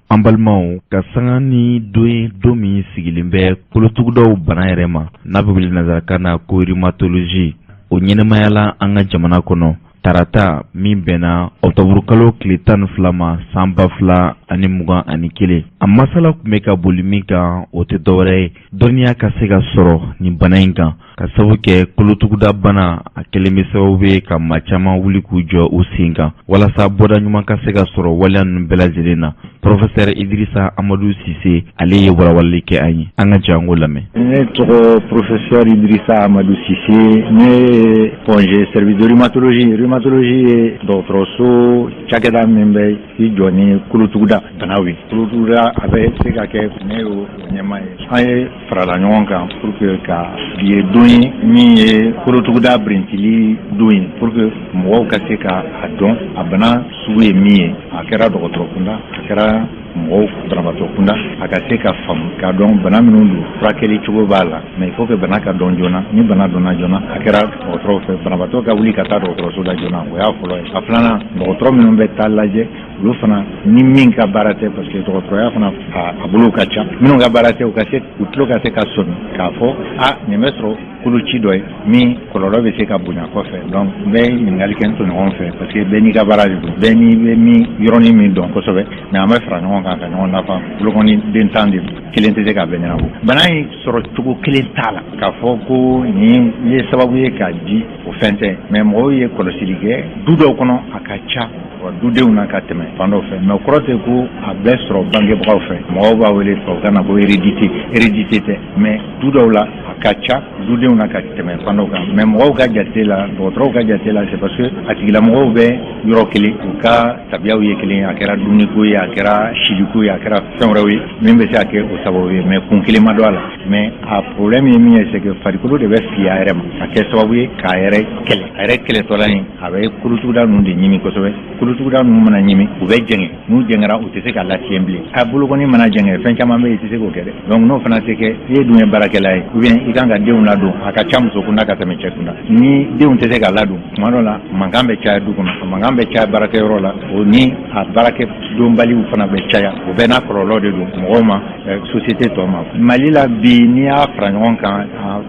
ambalmaw ka sangani domi sigilimbe kolotugudaw bana yɛrɛ ma n'a bɛ wele nazaraka na ko rhumatologie o ɲɛnɛmayala an ka jamana kɔnɔ tarata min bɛnna octobre kalo tile 12 ma san 2021 a masala tun bɛ ka boli min kan o tɛ dɔwɛrɛ ye dɔnniya ka se ka sɔrɔ nin bana in kan ka sababu kɛ kolotuguda bana a kɛlen bɛ sababu ye ka maa caman wuli k'u jɔ u sen kan walasa bɔda ɲuman ka se ka sɔrɔ waleya ninnu bɛɛ lajɛlen na professeur Idrissa Amadou Cissé ale ye walawalali kɛ an ye an ka jango lamɛn. Ne tɔgɔ professeur Idrissa Amadou Cissé ne ye pongé service de rhumatologie ye dɔgɔtɔrɔso cakɛda min bɛ i jɔ ni kolotuguda banaw ye kolotuguda a bɛ se ka kɛ ne y'o ɲɛma ye an ye farala ɲɔgɔn kan pour que ka ye don ye min ye kolotuguda birintili don ye pour que mɔgɔw ka se ka a dɔn a bana sugu ye min ye a kɛra dɔgɔtɔrɔ kunda a kɛra mɔgɔw banabaatɔ kunda a ka se ka faamu k'a dɔn bana minnu don furakɛli cogo b'a la mais il faut que bana ka dɔn joona ni bana dɔnna joona a kɛra dɔgɔtɔrɔw fɛ banabaatɔ ka wuli ka taa dɔgɔtɔrɔso la joona o y'a fɔlɔ ye a filanan dɔgɔtɔrɔ minnu bɛ taa lajɛ olu fana ni min ka baara tɛ parce que dɔgɔtɔrɔya fana a bolo ka ca minnu ka baara tɛ u tulo ka se ka sɔmi k'a fɔ nin bɛ sɔrɔ koloci dɔ ye min kɔlɔlɔ bɛ se ka bonya kɔfɛ donc n bɛ ɲininkali kɛ n to ɲɔgɔn fɛ parce que bɛɛ n'i ka baara de don bɛɛ n'i bɛ min yɔrɔnin min dɔn kosɛbɛ mais an bɛ fara ɲɔgɔn kan ka ɲɔgɔn nafa bolokɔni den tan de kelen tɛ se ka bɛɛ ɲɛnabɔ bana in sɔrɔ cogo kelen t'a la k'a fɔ ko nin ye sababu ye k'a di o fɛn tɛ mais mɔgɔw ye kɔlɔsili kɛ du dɔw kɔnɔ a ka ca wa dudenw na ka tɛmɛ fan dɔw fɛ mais o kɔrɔ tɛ ko a bɛɛ sɔrɔ bangebagaw fɛ mɔgɔw b'a wele tubabukan na ko hérédité tɛ mais du dɔw la a ka ca dudenw na ka tɛmɛ fan dɔw kan mais mɔgɔw ka jate la dɔgɔtɔrɔw ka jate la c'est parce que a tigilamɔgɔw bɛ yɔrɔ kelen u ka tabiyaw ye kelen a kɛra dumuniko ye a kɛra siliko ye a kɛra fɛn wɛrɛw ye min bɛ se ka kɛ o sababu ye mais kun kelen ma don a la mais a problème ye min ye c'est que farikolo de bɛ fili a yɛrɛ ma a kɛ sababu ye k'a yɛrɛ kɛlɛ a yɛrɛ kɛlɛtɔla in a bɛ kolotuguda ninnu de ɲimi kosɛbɛ kolotuguda ninnu mana ɲimi u bɛ jɛngɛ n'u jɛngɛra u tɛ se ka lasiyɛn bilen a bolokɔni mana jɛngɛ fɛn caman bɛ yen i tɛ se k'o kɛ dɛ donc n'o fana tɛ kɛ e dun ye baarakɛla ye ou bien i kan ka denw ladon a ka ca muso kunda ka tɛmɛ cɛ kunda ni denw tɛ se ka ladon tuma dɔ la mankan bɛ caya du kɔnɔ mankan bɛ caya baarakɛyɔrɔ la o ni a baarakɛ donbaliw fana bɛ caya o bɛɛ n'a kɔlɔlɔ de don mɔgɔw ma société tɔ ma Mali la bi n'i y'a fara ɲɔgɔn kan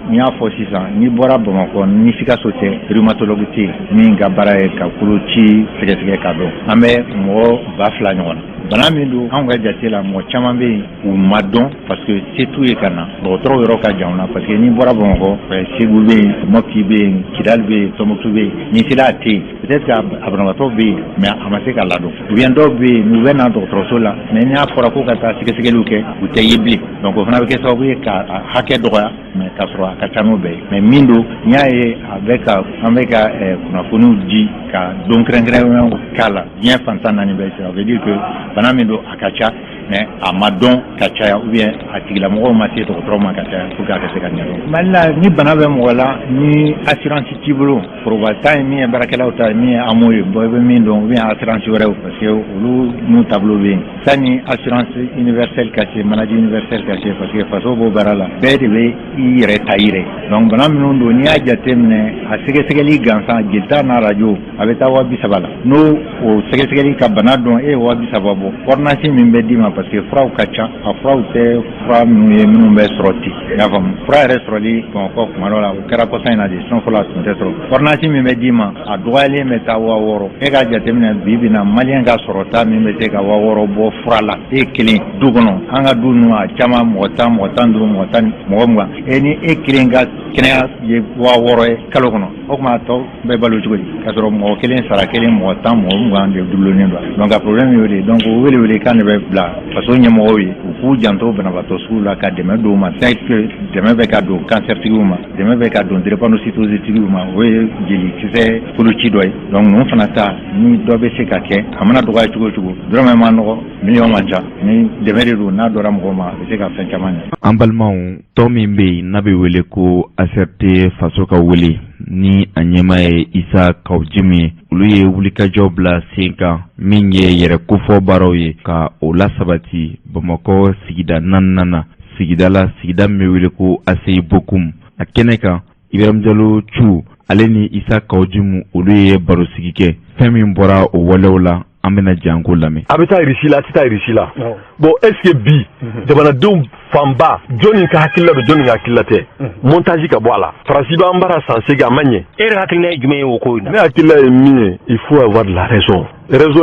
n'i y'a fɔ sisan n'i bɔra Bamakɔ ni Sikaso tɛ rhumatologue tɛ min ka baara ye ka koloci sɛgɛsɛgɛ ka dɔn an bɛ mɔgɔ 2000 ɲɔgɔn na bana min don anw ka jate la mɔgɔ caman bɛ yen u ma dɔn parce que se t'u ye ka na dɔgɔtɔrɔw yɔrɔ ka jan na parce que n'i bɔra Bamakɔ Segu bɛ yen Mopti bɛ yen Kidali bɛ yen Tɔnbukutu bɛ yen n'i sera a tɛ yen peut-être que a banabaatɔ bɛ yen mais a ma se ka ladon ou bien dɔw bɛ yen n'u bɛ na dɔgɔtɔrɔso la mais n'a fɔra ko ka taa sɛgɛsɛgɛliw kɛ u tɛ ye bilen donc o fana bɛ kɛ sababu ye ka hakɛ dɔgɔya mais k'a sɔrɔ a ka ca n'o bɛɛ ye mais min don n y'a ye an bɛ ka kunnafoniw di ka don kɛrɛnkɛrɛnw k'a la diɲɛ fan tan naani bɛɛ ça veut dire que bana min don a ka ca mais a ma dɔn ka caya ou bien a tigilamɔgɔw ma se dɔgɔtɔrɔ ma ka caya pour que a ka se ka ɲɛdɔn Mali la ni bana bɛ mɔgɔ la ni assurance t'i bolo foroba ta ye min ye baarakɛlaw ta ye min ye AMO ye bɔ i bɛ min dɔn ou bien assurance wɛrɛw parce que olu n'u taabolo bɛ yen sanni assurance universelle ka se maladie universelle ka se parce que faso b'o baara la bɛɛ de bɛ i yɛrɛ ta i yɛrɛ donc bana minnu don n'i y'a jate minɛ a sɛgɛsɛgɛli gansan jelita n'a arajo a bɛ taa 3000 la n'o o sɛgɛsɛgɛli ka bana dɔn e ye 3000 bɔ ordonnance min bɛ d'i ma parce que furaw ka ca a furaw tɛ fura minnu ye minnu bɛ sɔrɔ ten i y'a faamu fura yɛrɛ sɔrɔli Bamakɔ kuma dɔ la o kɛra kɔsa in na de sinon fɔlɔ a tun tɛ sɔrɔ ordonnance min bɛ d'i ma a dɔgɔyalen bɛ taa 6000 e k'a jateminɛ bi bi na maliyɛn ka sɔrɔta min bɛ se ka 6000 bɔ fura la e kelen du kɔnɔ an ka du ninnu a caman mɔgɔ 10 mɔgɔ 15 mɔgɔ 10 mɔgɔ 20 e ni e kelen ka kɛnɛya ye 6000 ye kalo kɔnɔ o tuma a tɔ bɛ balo cogo di k'a sɔrɔ mɔgɔ kelen sara kelen mɔgɔ 10 mɔgɔ 20 de dulonnen don donc a problème y'o de donc o wele kan de bɛ bila faso ɲɛmɔgɔw ye u k'u janto banabaatɔ sugu la ka dɛmɛ don u ma c'est que dɛmɛ bɛ ka don cancer tigiw ma dɛmɛ bɛ ka don drépanocytose tigiw ma o ye jelikisɛ koloci dɔ ye donc ninnu fana ta ni dɔ bɛ se ka kɛ a mana dɔgɔya cogo o cogo dɔrɔmɛ ma nɔgɔ miliyɔn man ca ni dɛmɛ de don n'a dɔra mɔgɔ ma a bɛ se ka fɛn caman ɲɛ. An balimaw tɔn min bɛ yen n'a bɛ wele ko ACRT faso ka wele ni a ɲɛmaa ye Isa Kawujimu ye olu ye wulikajɔ bila sen kan min ye yɛrɛ kofɔ baaraw ye ka o lasabati Bamakɔ sigida 4nan na sigida min bɛ wele ko Aseyi Bokum a kɛnɛ kan Ibrahim Jalo Chu ale ni Isa Kawujimu olu ye barosigi kɛ fɛn min bɔra o walew la an bɛna janko lamɛn. A bɛ taa Irisi la a tɛ taa Irisi la bon est ce que bi jamanadenw fanba jɔnni ka hakilila don jɔnni ka hakilila tɛ montage ka bɔ a la Faransi b'an bara san 8 a ma ɲɛ. E yɛrɛ hakilina ye jumɛn ye o ko in na. Ne hakilila ye min ye il faut avoir de la raison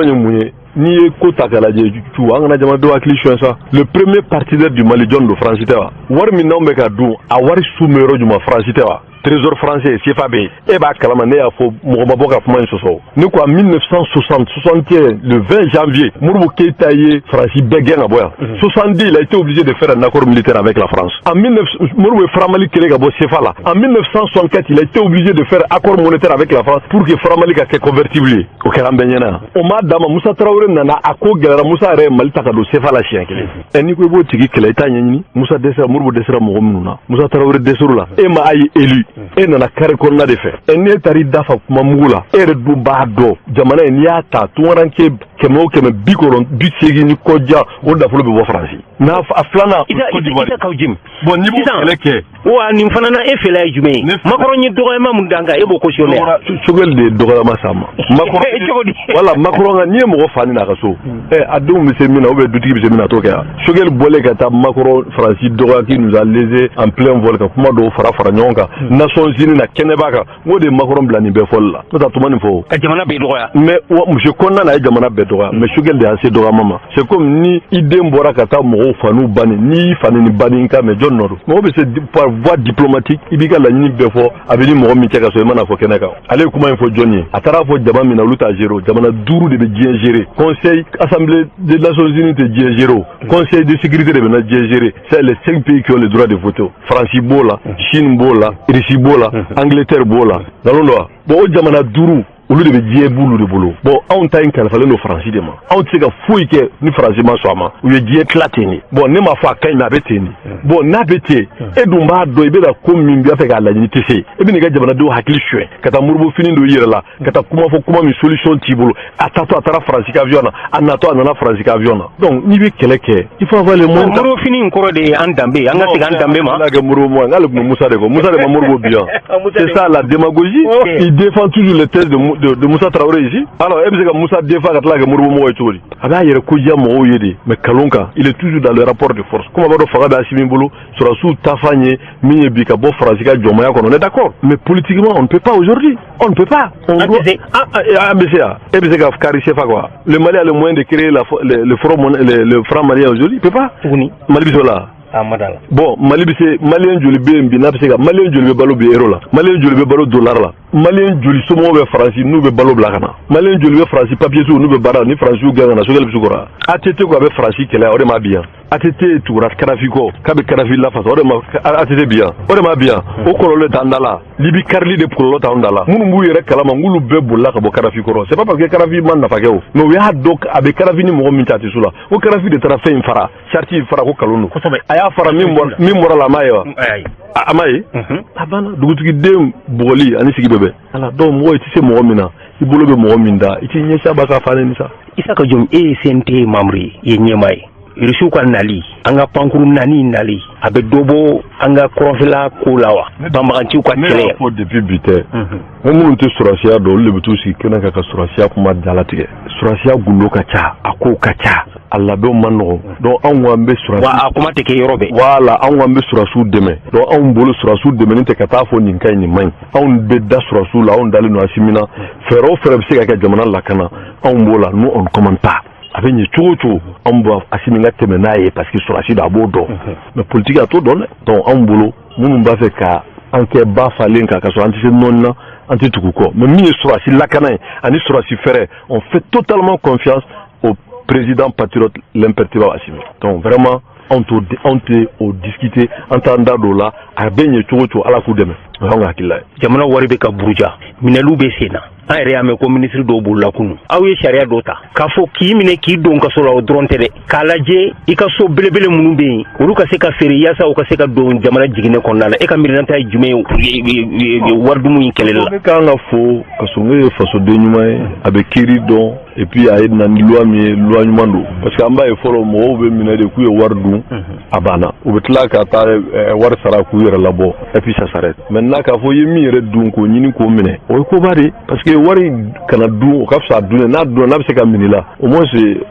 ye mun ye n'i ye ko ta k'a lajɛ cu an kana jamanadenw hakili suɲɛ sa le premier partenaire du Mali jɔn don Faransi tɛ wa wari min n'anw bɛ ka dun a wari su mɛ yɔrɔ jumɛn Faransi tɛ wa trésor français CFA bɛ yen e b'a kalama ne y'a fɔ mɔgɔ ma bɔ ka kuma in sɔsɔ ne ko en 1961 le 20 janvier Modibo Keïta ye Faransi bɛɛ gɛn ka bɔ yan 70 il a été obligé de faire un accord militaire avec la France en 19 Modibo ye faramali kɛlɛ ka bɔ CFA la en 1964 il a été obligé de faire accord monétaire avec la France pour que faramali ka kɛ convertible ye o kɛra an bɛɛ ɲɛna o m'a d'a ma Musa Traoré nana a ko gɛlɛra Musa yɛrɛ ye Mali ta ka don CFA la siɲɛ kelen n'i ko i b'o tigi kɛlɛ i t'a ɲɛɲini Musa dɛsɛra Modibo dɛsɛra mɔgɔ minnu na Musa Traoré dɛsɛr'u la e ma a ye élu e nana kare kɔnɔna de fɛ ne taara dafa kuma mugu la e yɛrɛ dun b'a dɔn jamana in n'i y'a ta tungaranke 180 ni kɔja o nafolo bɛ bɔ Faransi n'a a filanan Isa kaw jim bon ni b'o kɛlɛ kɛ wa nin fana na e fɛla ye jumɛn ye Macron ye dɔgɔyama mun dan kan e b'o cautionner Choguel de dɔgɔyama sa ma wala Macron n'i ye mɔgɔ fa ni na ka so a denw bɛ se min na ou bien dutigi bɛ se min na t'o kɛ Choguel bɔlen ka taa Macron Faransi dɔgɔya qui nous a lésé en plein vol ka kuma dɔw fara ɲɔgɔn kan Nations Unies na kɛnɛba kan n ko de Macron bila nin bɛɛ fɔli la n'o tɛ tuma nin fɔ ka jamana bɛɛ dɔgɔya mais monsieur kɔnɔna na ye jamana bɛɛ dɔgɔya mais Choguel de y'a se dɔgɔyama ma c'est comme ni i den bɔra ka taa mɔgɔw fanu bani ni fani ni bani ka mais jɔn nɔ don mɔgɔ bɛ se par voie diplomatique i b'i ka laɲini bɛɛ fɔ a bɛ ni mɔgɔ min cɛ ka so i mana fɔ kɛnɛ kan ale ye kuma in fɔ jɔn ye a taara fɔ jama min na olu t'a gérer jamana 5 de bɛ diɲɛ gérer conseil assemblée des Nations Unies tɛ diɲɛ gérer conseil de sécurité de bɛ na diɲɛ gérer c'est les 5 pays qui ont le droit de voter Faransi b'o la Chine b'o la Russie b'o la Angleterre b'o la nkalon don wa bon o jamana 5 olu de bɛ diɲɛ b'olu de bolo bon anw ta in kalifalen don Faransi de ma anw tɛ se ka foyi kɛ ni Faransi ma sɔn a ma u ye diɲɛ tila ten de bon ne ma fɔ a ka ɲi mais a bɛ ten de bon n'a bɛ ten e dun b'a dɔn i bɛ na ko min b'a fɛ k'a laɲini tɛ se e bɛ n'i ka jamanadenw hakili suɲɛ ka taa murubo fini don i yɛrɛ la ka taa kuma fɔ kuma min solution t'i bolo a taatɔ a taara Faransi ka avion na a natɔ a nana Faransi ka avion na donc n'i bɛ kɛlɛ kɛ il faut avoir les moyens murubo fini in kɔrɔ de ye an danbe an ka segin an danbe ma ala kɛ murubo mo n'ale tun bɛ Musa de kɔ Musa de ma murubo bi yan c'est ça la démagogie il défend toujours les thèses de Musa Traoré ici alors e bɛ se ka Musa défend ka tila ka murubo mɔgɔ ye cogo di a b'a yɛrɛ koja mɔgɔw ye de mais kalon kan il est toujours dans le rapport de force comme a b'a dɔn fanga bɛ Asimi bolo sɔrɔsiw tafan ye min ye bi ka bɔ Faransi ka jɔnmaya kɔnɔ on est d'accord mais politiquement on ne peut pas aujourd'hui on ne peut pas on doit an bɛ se yan e bɛ se ka kari CFA quoi le Mali a le moyen de créer le franc malien aujourd'hui il peut pas Mali bɛ se o la bon Mali bɛ se malien joli bɛ yen bi n'a bɛ se ka malien joli bɛ balo bi euro la malien joli bɛ balo dollar la malien joli somɔgɔw bɛ Faransi n'u bɛ balo bila ka na malien joli bɛ Faransi papier n'u bɛ baara ni Faransiw gɛn ka na Choguel bɛ se k'o la ATT ko a bɛ Faransi kɛlɛ o de ma bi yan ATT tugura Kadafi kɔ k'a bɛ Kadafi lafasa o de ma ATT bi yan o de ma bi yan o kɔlɔlɔ t'an da la Libi karili de kɔlɔlɔ t'an da la minnu b'u yɛrɛ kalama n'olu bɛɛ bolila ka bɔ Kadafi kɔrɔ c'est pas parce que Kadafi ma nafa kɛ o mais u y'a dɔn a bɛ Kadafi ni mɔgɔ min ta tɛ so la o Kadafi de taara fɛn in fara charte in fara ko kalon don a y'a fara min bɔra la a m'a ye wa a m'a ye a banna dugutigi bugɔli ani sigi bɛɛ bɛ ala donc mɔgɔ i tɛ se mɔgɔ min na i bolo bɛ mɔgɔ min da i t'i ɲɛsin a ba ka fane ni sa Isaka Jom e ye CNT membre ye i ye ɲɛmaa ye Rusiw ka nali an ka pankuru nani nali a bɛ dɔ bɔ an ka kɔrɔnfɛla ko la wa banbaganciw ka kɛlɛ ne y'a fɔ depuis bi tɛ n minnu tɛ sɔrɔsiya dɔn olu de bɛ t'u sigi kɛnɛ kan ka sɔrɔsiya kuma dalatigɛ sɔrɔsiya gundo ka ca a kow ka ca a labɛnw ma nɔgɔn donc anw ko an bɛ sɔrɔsiw wa a kuma tɛ kɛ yɔrɔ bɛɛ voilà anw ko an bɛ sɔrɔsiw dɛmɛ donc anw bolo sɔrɔsiw dɛmɛni tɛ ka taa fɔ nin ka ɲi nin man ɲi anw bɛ da sɔrɔsiw la anw dalen don Asimi na fɛɛrɛ o fɛɛrɛ bɛ se ka kɛ jamana lakana anw b'o la nous on commande pas a bɛ ɲɛ cogo o cogo anw b'a Asimi ka tɛmɛ n'a ye parce que sɔrɔsi do a b'o dɔn mais politique a t'o dɔn dɛ donc anw bolo minnu b'a fɛ ka an kɛ ba falen kan ka sɔrɔ an tɛ se nɔɔni na an tɛ tugu kɔ mais min ye sɔrɔsi lakana ye ani sɔrɔsi fɛɛrɛ on fait totalement confiance au président patriote l'imperturbable Assimi donc vraiment on tɛ o discuter an t'an da don o la a bɛ ɲɛ cogo o cogo ala k'u dɛmɛ o y'anw ka hakilila ye jamana wari bɛ ka buruja minɛliw bɛ sen na an yɛrɛ y'a mɛn ko ministre dɔw bolila kunu aw ye sariya dɔ ta k'a fɔ k'i minɛ k'i don kaso la o dɔrɔn tɛ dɛ k'a lajɛ i ka so belebele minnu bɛ yen olu ka se ka feere yaasa u ka se ka don jamana jiginɛ kɔnɔna la e ka mirinata ye jumɛn ye waridumu in kɛlɛli la ne kan ka fɔ Kasongo ye fasoden ɲuman ye a bɛ kiiri dɔn et puis a ye na ni loi min ye loi ɲuman don parce que an b'a ye fɔlɔ mɔgɔw bɛ minɛ de k'u ye wari dun a banna u bɛ tila ka taa wari sara k'u yɛrɛ labɔ et puis ça s'arrête maintenant k'a fɔ i ye min yɛrɛ dun k'o ɲini k'o minɛ o ye koba de parce que wari kana dun o ka fisa a dunɛ n'a dunna n'a bɛ se ka minɛ la au moins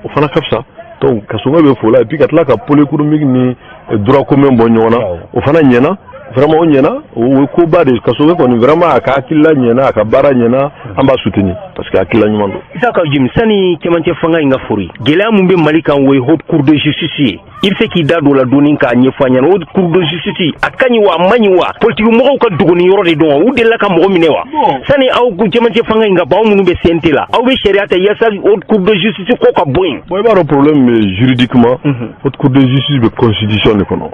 o fana ka fisa donc Kasongo bɛ fo la et puis ka tila ka pôle économique ni droit commun bɔ ɲɔgɔn na o fana ɲɛna vraiment o ɲɛna o ye koba de Kasongo kɔni vraiment a ka hakilila ɲɛna a ka baara ɲɛna an b'a soutenir parce que hakilila ɲuman don Isaka Jim sani cɛmancɛ fanga in ka fori gɛlɛya mun bɛ Mali kan o ye haute cour de justice ye i bɛ se k'i da don o la dɔɔni k'a ɲɛfɔ an ɲɛna haute cour de justice a ka ɲi wa a man ɲi wa politique mɔgɔw ka dogoni yɔrɔ de dɔn wa u delila ka mɔgɔ minɛ wa sani aw cɛmancɛ fanga in ka ban aw minnu bɛ CNT la aw bɛ sariya ta yaasa haute cour de justice ko ka bɔ yen bon i b'a dɔn problème bɛ juridiquement haute cour de justice bɛ constitution de kɔnɔ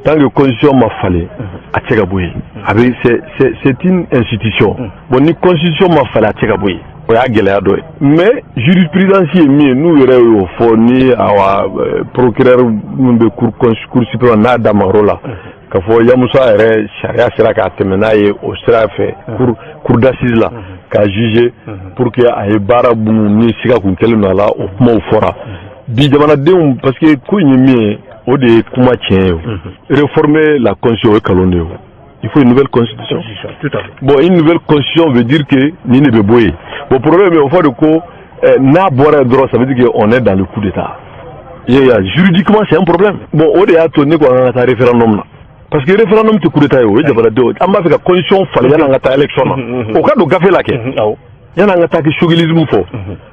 tant que constitution ma falen a tɛ se ka bɔ yen a bɛ c'est une institution bon ni constitution ma falen a tɛ se ka bɔ yen o y'a gɛlɛya dɔ ye mais jurisprudence ye min ye n'u yɛrɛ y'o fɔ ni awa procureur min bɛ cour suprême n'a damayɔrɔ la k'a fɔ Yamusa yɛrɛ sariya sera k'a tɛmɛ n'a ye o sira fɛ cour d'assises la k'a juger pour que a ye baara minnu ni siga kun kɛlen don a la o kumaw fɔra bi jamanadenw parce que ko in ye min ye o de ye kuma tiɲɛ ye réformer la constitution o ye kalon de ye il faut une nouvelle constitution. Bon, une nouvelle constitution veut dire que ni ne bɛ bɔ yen bon problème est au fond de ko n'a bɔra dɔrɔn ça veut dire qu'on est dans le coup d'état. Juridiquement c'est un problème. Bon o de y'a to ne ko an ka taa référendum na parce que référendum tɛ coup d'état ye o ye jamanadenw an b'a fɛ ka constitution falen yanni an ka taa élection na o ka don gafe la kɛ yanni an ka taa kɛ choguelisme fɔ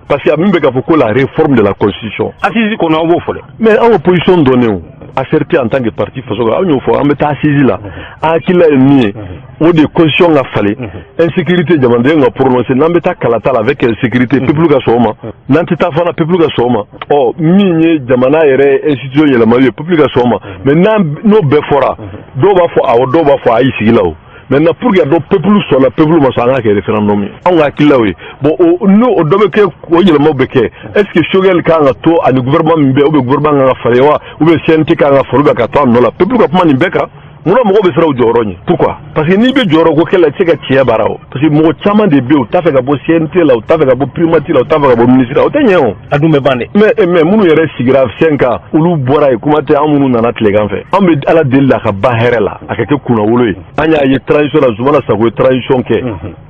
parce que a min bɛ k'a fɔ ko la réforme de la constitution assise kɔnɔ an b'o fɔ dɛ mais an opposition donnée acerté en tant que parti faso an y'o fɔ an bɛ taa assise la an hakilila ye min ye o de constitution ka falen insécurité jamanaden ka prononcer n'an bɛ taa kalata la avec insécurité peuple ka sɔn o ma n'an tɛ taa fana peuple ka sɔn o ma ɔ min ye jamana yɛrɛ institution yɛlɛmali ye peuple ka sɔn o ma mais n'o bɛɛ fɔra dɔw b'a fɔ awɔ dɔw b'a fɔ a y'i sigi la o maintenant pour que dɔ peuple sɔnna peuple ma sɔn an ka kɛ référendum ye anw ka hakililaw ye bon n'o dɔ bɛ kɛ o yɛlɛmaw bɛ kɛ est ce que Choguel kan ka to ani gouvernement min bɛ ou bien gouvernement kan ka falen wa ou bien CNT kan ka falen ou bien ka to a nɔ la peuple ka kuma nin bɛɛ kan munna mɔgɔw bɛ siran u jɔyɔrɔ ɲɛ pourquoi parce que n'i bɛ jɔyɔrɔ ko kɛlɛ la i tɛ se ka tiɲɛ baara o parce que mɔgɔ caman de bɛ yen u t'a fɛ ka bɔ CNT la u t'a fɛ ka bɔ primature la u t'a fɛ ka bɔ ministre la o tɛ ɲɛ o a dun bɛ ban dɛ mais minnu yɛrɛ sigira sen kan olu bɔra yen kuma tɛ an minnu nana tilegan fɛ an bɛ ala deli la ka ban hɛrɛ la a ka kɛ kunnawolo ye an y'a ye transition la Zumana Sago ye transition kɛ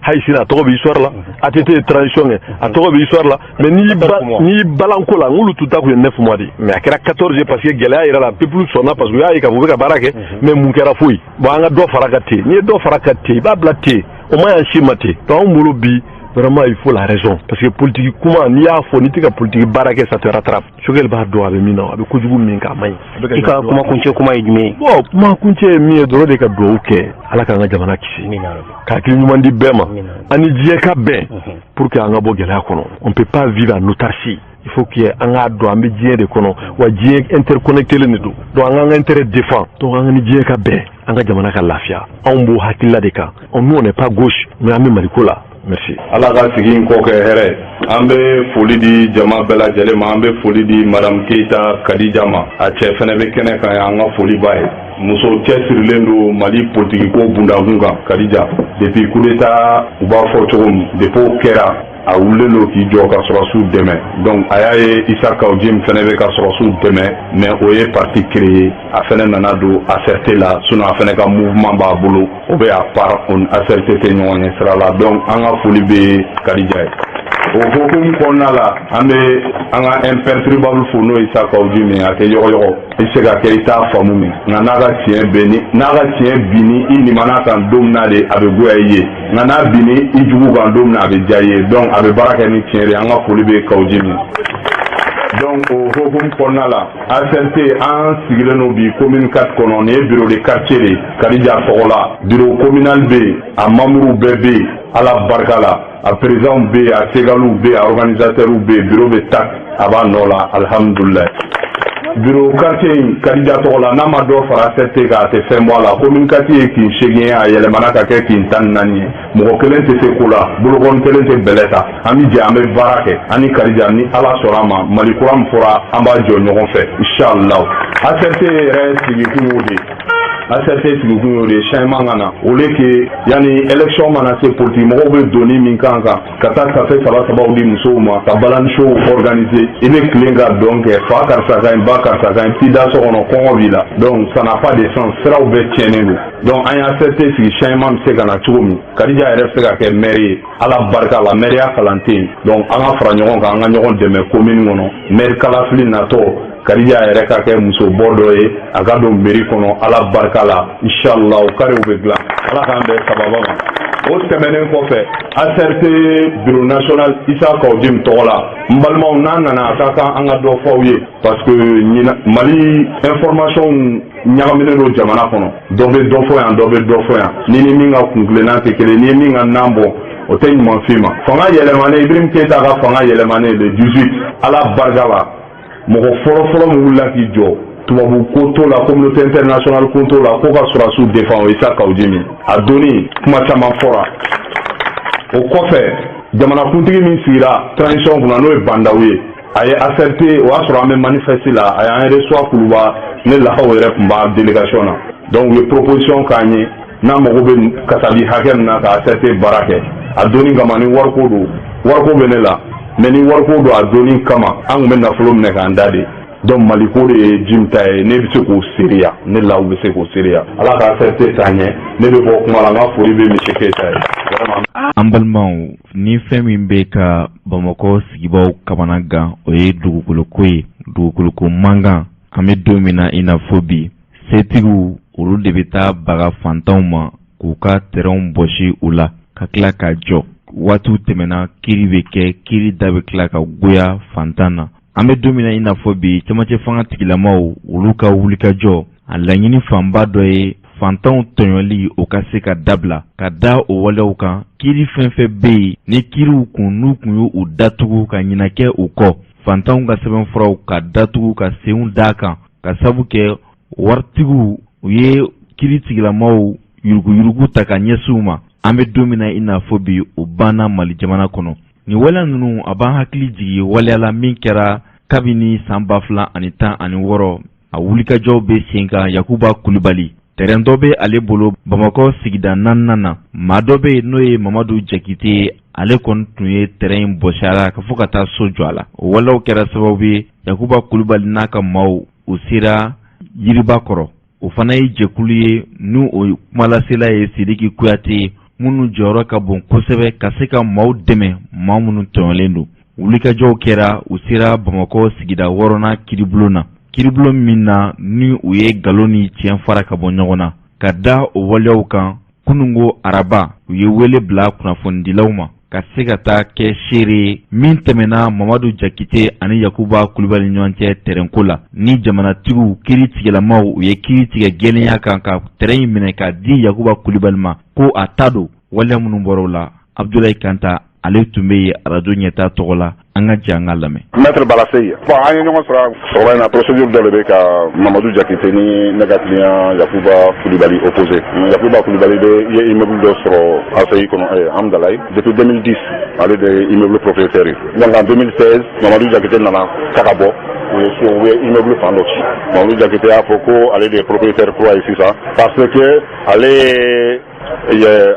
hayi sini a tɔgɔ bɛ histoire la ATT ye transition kɛ a tɔgɔ bɛ histoire la mais n'i balanko la n'olu tun ta kun ye 9 mois de mais a kɛra 14 parce que gɛlɛya yɛrɛ la peuple sɔnna parce que u y'a ye k'a fɔ u bɛ ka baara kɛ mais mun kɛra foyi bon an ka dɔ fara ka ten n'i ye dɔ fara ka ten i b'a bila ten o ma y'an si ma ten donc anw bolo bi vraiment il faut la raison parce que politique kuma n'i y'a fɔ n'i tɛ ka politique baara kɛ ça te rattrape Choguel b'a dɔn a bɛ min na a bɛ kojugu min kɛ a man ɲi i ka kuma kuncɛ kuma ye jumɛn ye bon kuma kuncɛ ye min ye dɔrɔn de ka dugawu kɛ ala k'an ka jamana kisi k'a hakili ɲuman di bɛɛ ma ani diɲɛ ka bɛn pour que an ka bɔ gɛlɛya kɔnɔ on peut pas vivre en autarcie il faut qu'il y ait un gars an bɛ diɲɛ de kɔnɔ wa diɲɛ interconnecté len de don donc an k'an ka intérêt défend donc an ka ni diɲɛ ka bɛn an ka jamana ka lafiya anw b'o hakilila de kan nous on n'est pas gauche mais an bɛ Maliko la merci. ala ka sigi in kɔ kɛ hɛrɛ an bɛ foli di jama bɛɛ lajɛlen ma an bɛ foli di madame Keita Kadija ma a cɛ fɛnɛ bɛ kɛnɛ kan an ka foli b'a ye muso cɛsirilen don Mali politique ko bundakun kan Kadija depuis coup d'état u b'a fɔ cogo min depuis o kɛra a wulilen don k'i jɔ ka sɔrɔsiw dɛmɛ donc a y'a ye Isa Kawudim fɛnɛ bɛ ka sɔrɔsiw dɛmɛ mais o ye parti créé a fɛnɛ nana don ACRT la sinon a fɛnɛ ka mouvement b'a bolo o bɛ à part ACRT tɛ ɲɔgɔn ɲɛ sira la donc an ka foli bɛ Kadija ye o hokumu kɔnɔna la an bɛ an ka imperturbable fo n'o ye Isa Kawudim ye a tɛ yɔgɔyɔgɔ i se ka kɛ i t'a faamu min nka n'a ka tiɲɛ bɛ ni n'a ka tiɲɛ binni i nimana kan don min na de a bɛ goya i ye nka n'a binni i jugu kan don min na a bɛ diya i ye donc a bɛ baara kɛ ni tiɲɛ de an ka foli bɛ Kawudim ye donc o hokumu kɔnɔna la ACRT an sigilen don bi commune 4 kɔnɔ nin ye bureau de quartier de Kadija tɔgɔ la bureau communal bɛ yen a membres bɛɛ bɛ yen ala barika la a président bɛ yen a segaliw bɛ yen a organisateurs bɛ yen bureau bɛ ta a b'a nɔ la alhamdulilayi bureau quartier in Kadija tɔgɔ la n'a ma dɔ fara ACRT kan a tɛ fɛn bɔ a la commune 4 ye kin 8 ye a yɛlɛmana ka kɛ kin 14 ye mɔgɔ kelen tɛ se ko la bolokɔni kelen tɛ bɛlɛ ta an bɛ jɛ an bɛ baara kɛ an ni Kadija ni ala sɔnna a ma Mali kura min fɔra an b'a jɔ ɲɔgɔn fɛ inshallah ACRT yɛrɛ sigikun y'o de ACRT sigikun y'o de changement ka na o le ke yanni élection mana se politique mɔgɔw bɛ doni min kan kan ka taa safe 3 di musow ma ka balani show organiser i bɛ tilen ka dɔn kɛ fa karisa ka ɲi ba karisa ka ɲi t'i da so kɔnɔ kɔngɔ b'i la donc ça n'a pas de sens siraw bɛɛ tiɲɛnen don donc an ye ACRT sigi changement bɛ se ka na cogo min Kadija yɛrɛ bɛ se ka kɛ maire ye ala barika la maire kalan tɛ yen donc an ka fara ɲɔgɔn kan an ka ɲɔgɔn dɛmɛ commune kɔnɔ maire kalafili natɔ Kadija yɛrɛ ka kɛ muso bɔ dɔ ye a ka don mairie kɔnɔ ala barika la inshallah karew bɛ dilan ala k'an bɛn sababa ma o tɛmɛnen kɔfɛ ACRT bureau national Isa Kawudim tɔgɔ la n balimaw n'an nana a ka kan an ka dɔ fɔ aw ye parce que Mali information ɲagaminen don jamana kɔnɔ dɔ bɛ dɔ fɔ yan dɔ bɛ dɔ fɔ yan ni min ka kuntilenna tɛ kelen ni min ka nan bɔ o tɛ ɲuman f'i ma fanga yɛlɛmanen Ibrahim Keita ka fanga yɛlɛmanen le 18 ala barika la mɔgɔ fɔlɔ min wulila k'i jɔ tubabu ko t'o la communauté internationale ko t'o la ko ka sɔrɔsiw défend o ye Isa Kawudim a donni kuma caman fɔra o kɔfɛ jamanakuntigi min sigira transition kunna n'o ye Bandaw ye a ye ACRT o y'a sɔrɔ an bɛ manifeste la a y'an reçoit Kuluba ne Lakaw yɛrɛ tun b'a délégation na donc u ye proposition k'an ye n'a mago bɛ kasabi hakɛ min na k'a accepter baara kɛ a donni kama ni wariko don wariko bɛ ne la mais ni wariko don a donni kama an tun bɛ nafolo minɛ k'an da de donc maliko de ye jim ta ye ne bɛ se k'o seereya ne la u bɛ se k'o seereya ala k'a accepter k'a ɲɛ ne bɛ bɔ kuma la n ka foli bɛ monsieur Keita ye vraiment. An balimaw ni fɛn min bɛ ka Bamakɔ sigibaw kamana gan o ye dugukoloko ye dugukoloko mankan an bɛ don min na i n'a fɔ bi setigiw olu de bɛ taa baga fantanw ma k'u ka terrainw bɔsi u la ka tila ka jɔ waatiw tɛmɛna kiri bɛ kɛ kiri da bɛ tila ka goya fantan na an bɛ don min na i n'a fɔ bi cɛmancɛ fanga tigilamaw olu ka wulikajɔ a laɲini fanba dɔ ye fantanw tɔɲɔli o ka se ka dabila ka da o walew kan kiri fɛn fɛn bɛ yen ni kiriw n'u kun ye u datugu ka ɲinakɛ u kɔ fantanw ka sɛbɛnfuraw ka datugu ka senw d'a kan ka sabu kɛ waritigiw u ye kiri tigilamaw yuruguyurugu ta ka ɲɛsiw ma an bɛ don min na i n'a fɔ bi o banna Mali jamana kɔnɔ ni waleya ninnu a b'an hakili jigin waleya la min kɛra kabini san 2016 a wulikajɔw bɛ sen kan Yakuba Kulibali terrain dɔ bɛ ale bolo Bamakɔ sigida 4nan na maa dɔ bɛ yen n'o ye Mamadu Jakite ale kɔni tun ye terrain bɔsi a la ka fɔ ka taa so jɔ a la o waleyaw kɛra sababu ye Yakuba Kulibali n'a ka maaw u sera yiriba kɔrɔ o fana ye jɛkulu ye n'u o kumalasela ye Sidiki Kuyate minnu jɔyɔrɔ ka bon kosɛbɛ ka se ka maaw dɛmɛ maa minnu tɔɲɔlen don wulikajɔw kɛra u sera Bamakɔ sigida 6nan kiribulon na kiribulon min na ni u ye nkalon ni tiɲɛ fara ka bɔ ɲɔgɔn na ka da o waleyaw kan kunungo araba u ye wele bila kunnafonidilaw ma ka se ka taa kɛ seere min tɛmɛna Mamadu Jakite ani Yakuba Kulibali ɲɔgɔn cɛ terrainko la ni jamanatigiw kiri tigɛlamaw u ye kiri tigɛ gɛlɛnya kan ka terrain minɛ ka di Yakuba Kulibali ma ko a ta don waleya minnu bɔra la Abdoulaye Kanta ale tun bɛ yen radio ɲɛtaa tɔgɔ la an ka jɛ an ka lamɛn. Maître Balaseye bon an ye ɲɔgɔn sɔrɔ in na procédure dɔ de bɛ ka Mamadu Jakite ni ne ka client Yakuba Kulibali opposé Yakuba Kulibali de ye immeuble dɔ sɔrɔ ACI kɔnɔ Amdalaye depuis 2010 ale de ye immeuble propriétaire ye donc en 2016 Mamadu Jakite nana ta ka bɔ u ye immeuble fan dɔ ci Mamadu Jakite y'a fɔ ko ale de ye propriétaire kura ye sisan parce que ale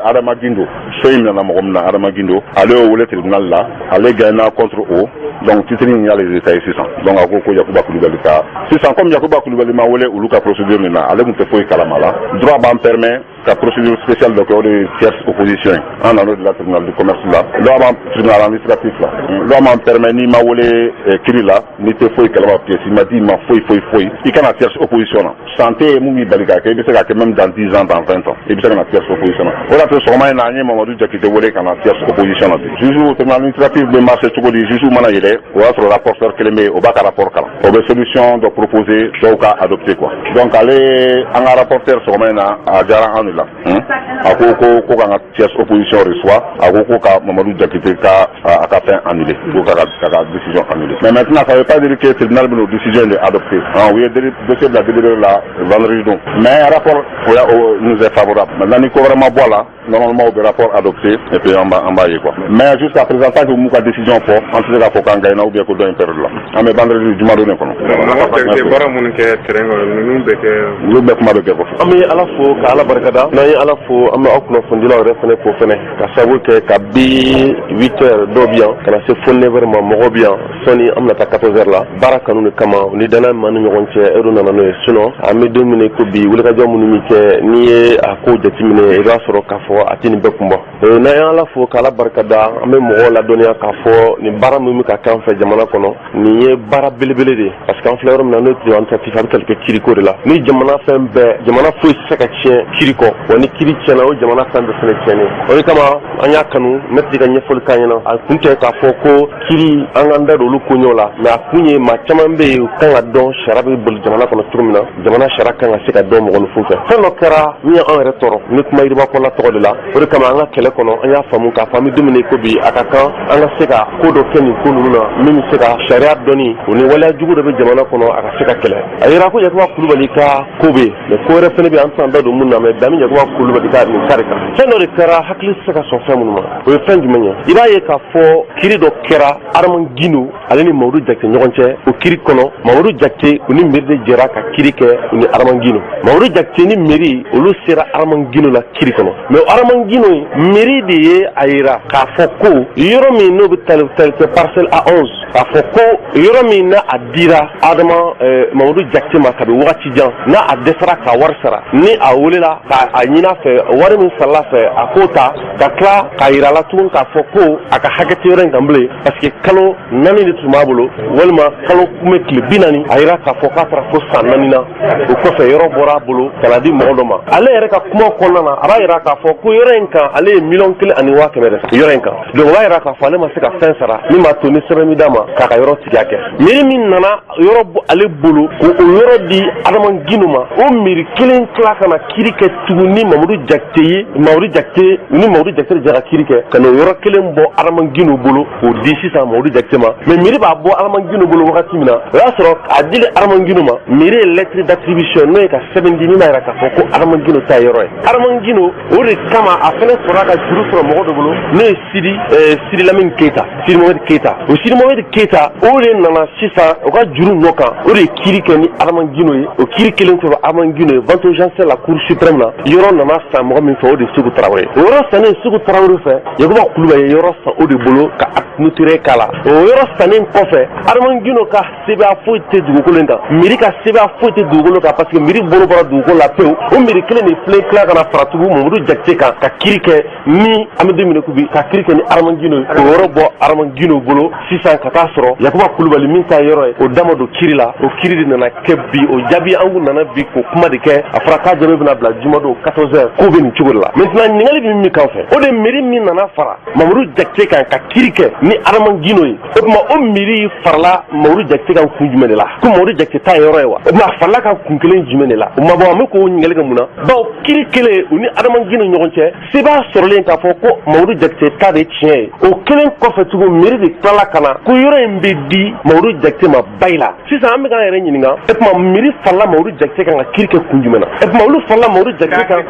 Adama Gindo so in nana mɔgɔ min na Adama Gindo ale y'o wele tribunal la ale gagna contre o donc titre in y'ale résultat ye sisan donc a ko Yakuba Kulibali ka sisan comme Yakuba Kulibali ma wele olu ka procédure min na ale tun tɛ foyi kalama la droit b'an permet ka procédure spéciale dɔ kɛ o de ye tierce opposition ye an nan'o de la tribunal du commerce la loi b'an tribunal administratif la loi b'an permet n'i ma wele kiri la n'i tɛ foyi kalama pièce i ma di ma foyi i kana tierce opposition na santé ye mun b'i bali k'a kɛ i bɛ se k'a kɛ même dans 10 ans dans 20 ans i bɛ se ka na tierce opposition na o de y'a to sɔgɔma in na an ye Mamadu Jakite wele ka na tierce opposition na bi juge tribunal administratif bɛ marché cogo di juge mana yɛlɛ o y'a sɔrɔ rapporteur kelen bɛ yen o b'a ka rapport kalan o bɛ solution dɔ proposer dɔw ka adopter quoi donc ale an ka rapporteur sɔgɔma in na a diyara an de la a ko k'an ka tierce opposition reçoit a ko ka Mamadu Jakite ka a ka fɛn annulé ko ka décision annulée mais maintenant ça veut pas dire que tribunal bɛ n'o décision de adopter u ye dossier bila délibéré la vendredi don mais rapport nous est favorable maintenant ni ko wɛrɛ ma bɔ a la normalement o bɛ rapport adopté et puis an b'a ye quoi mais jusqu'à présent tant que m'u ka décision fɔ an tɛ se k'a fɔ k'an gagnera ou bien ko dɔ in perdre la an bɛ vendredi juma don ne kɔnɔ. baara minnu kɛ terrain kɔnɔ ninnu bɛ kɛ. olu bɛɛ kuma bɛ kɛ fɔ. an bɛ ala fo ka ala barikada n'an ye ala fo an bɛ aw kunnafonidilaw yɛrɛ fana fo fɛnɛ ka sababu kɛ ka bi 8 heures dɔw bi yan ka na se fo 9 heures ma mɔgɔw bi yan sɔnni an bɛna taa 14 heures la baara kanu de kama ni danaya min b'an ni ɲɔgɔn cɛ heure nana n'o ye sinon an bɛ don min ko bi wulikajɔ minnu bɛ kɛ n'i ye a ko jateminɛ i b'a sɔrɔ k'a fɔ a tɛ nin bɛɛ kunbɔ n'an ye ala fo k'ala barikada an bɛ mɔgɔw ladɔnniya k'a fɔ nin baara min bɛ ka kɛ an fɛ jamana kɔnɔ nin ye baara belebele de parce que an filɛ yɔrɔ min na n'o ye administratif a bɛ kɛ kiriko de la ni jamana fɛn bɛɛ jamana foyi tɛ se ka tiɲɛ kiri kɔ wa ni kiri tiɲɛna o jamana fɛn bɛɛ fana tiɲɛnen o de kama an y'a kanu ne tɛ ka ɲɛfɔli k'an ɲɛna a kun tɛ k'a fɔ ko kiri an k'an da don olu koɲɛw la mais a kun ye maa caman bɛ yen u kan ka dɔn sariya bɛ boli jamana kɔnɔ cogo min na jamana sariya kan ka se ka dɔn mɔgɔninfin fɛ fɛn dɔ kɛra min ye an yɛrɛ tɔɔrɔ ni kuma yiriba kɔnɔna tɔgɔ de la la o de kama an ka kɛlɛ kɔnɔ an y'a faamu k'a fɔ an bɛ don min na i ko bi a ka kan an ka se ka ko dɔ kɛ nin ko ninnu na min bɛ se ka sariya dɔnni o ni waleya jugu dɔ bɛ jamana kɔnɔ a ka se ka kɛlɛ a yira ko Yakuba Kulubali ka ko bɛ yen mais ko wɛrɛ fana bɛ an tɛna da don mun na mais Dami Yakuba Kulubali ka nin kari kan fɛn dɔ de kɛra hakili tɛ se ka sɔn fɛn minnu ma o ye fɛn jumɛn ye i b'a ye k'a fɔ kiri dɔ kɛra Araman Gino ale ni Mamadu Jakite ɲɔgɔn cɛ o kiri kɔnɔ Mamadu Jakite u ni Meri de jɛra ka kiri kɛ u ni Araman Gino Mamadu Jakite ni Meri olu sera Araman Gino la kiri kɔnɔ mais Araman Gino Meri de ye a yira k'a fɔ ko yɔrɔ min n'o bɛ tali kɛ parcelle A11 k'a fɔ ko yɔrɔ min na a dira Adama Mamadu Jakite ma kabi wagati jan n'a a dɛsɛra ka wari sara ni a welela k'a ɲin'a fɛ wari min sarala fɛ a k'o ta ka tila k'a yira la tugun k'a fɔ ko a ka hakɛ tɛ yɔrɔ in kan bilen parce que kalo 4 de tun b'a bolo walima kalo kunbɛ tile 40 a yira k'a fɔ k'a taara fo san 4 na o kɔfɛ yɔrɔ bɔra a bolo ka na di mɔgɔ dɔ ma ale yɛrɛ ka kuma kɔnɔna na a b'a yira k'a fɔ ko yɔrɔ in kan ale ye $1,500,000 de yɔrɔ in kan donc o b'a yira k'a fɔ ale ma se ka fɛn sara min b'a to ni sɛbɛn min d'a ma k'a ka yɔrɔ tigiya kɛ miiri min nana yɔrɔ ale bolo ko o yɔrɔ di Araman Gino ma o miiri kelen tila ka na kiri kɛ tuguni Mamadu Jakite ye Mamadu Jakite ni Mamadu Jakite jɛra kiri kɛ ka na o yɔrɔ kelen bɔ Araman Gino bolo k'o di sisan Mamadu Jakite ma mais miiri b'a bɔ Araman Gino bolo wagati min na o y'a sɔrɔ a dili Araman Gino ma miiri ye lettre d'attribution n'o ye ka sɛbɛn di min b'a yira k'a fɔ ko Araman Gino ta yɔrɔ ye Araman Gino o de kama a fɛnɛ sɔrɔ ka juru sɔrɔ mɔgɔ dɔ bolo n'o ye Sidi Lamine Keita Sidi Mohamed Keita o Sidi Mohamed Keita o de nana sisan o ka juru nɔ kan o de ye kiri kɛ ni Araman Gino ye o kiri kelen fɛ Araman Gino ye 21 janvier la Cour suprême la yɔrɔ nana san mɔgɔ min fɛ o de ye Sékou Traoré o yɔrɔ sannen Sékou Traoré fɛ Yakuba Kulubali ye yɔrɔ san o de bolo ka notarié k'a la o yɔrɔ sannen kɔfɛ Araman Gino ka sɛbɛya foyi tɛ dugukolo in kan miiri ka sɛbɛya foyi tɛ dugukolo kan parce que miiri bolo bɔra dugukolo la pewu o miiri kelen de filɛ tila ka na fara tugun Mamadu Jakite kan ka kiri kɛ ni an bɛ don min na ko bi ka kiri kɛ ni Araman Gino ye o yɔrɔ bɔ Araman Gino bolo sisan ka taa sɔrɔ Yakuba Kulubali min ta yɔrɔ ye o dama don kiri la o kiri de nana kɛ bi o jaabi an kun nana bi k'o kuma de kɛ a fɔra k'a jaabi bɛna bila juma don 14h k'o bɛ nin cogo de la maintenant ɲininkali bɛ min kan fɛ o de miiri min nana fara Mamadu Jakite kan ka kiri kɛ ni Araman Gino ye o tuma o miiri farala Mamadu Jakite kan kun jumɛn de la ko Mamadu Jakite ta yɔrɔ ye wa o tuma a farala kan kun kelen jumɛn de la o ma bɔ an bɛ k'o ɲininkali kɛ mun na bawo kiri kelen u ni Araman Gino ɲɔgɔn cɛ sɛbɛya sɔrɔlen k'a fɔ ko Mamadu Jakite ta de tiɲɛ ye o kelen kɔfɛ tugun miiri de tilala ka na ko yɔrɔ in bɛ di Mamadu Jakite ma bayi la sisan an bɛ k'an yɛrɛ ɲininka o tuma miiri farala Mamadu Jakite kan ka kiri kɛ kun jumɛn na o tuma olu farala Mamadu Jakite kan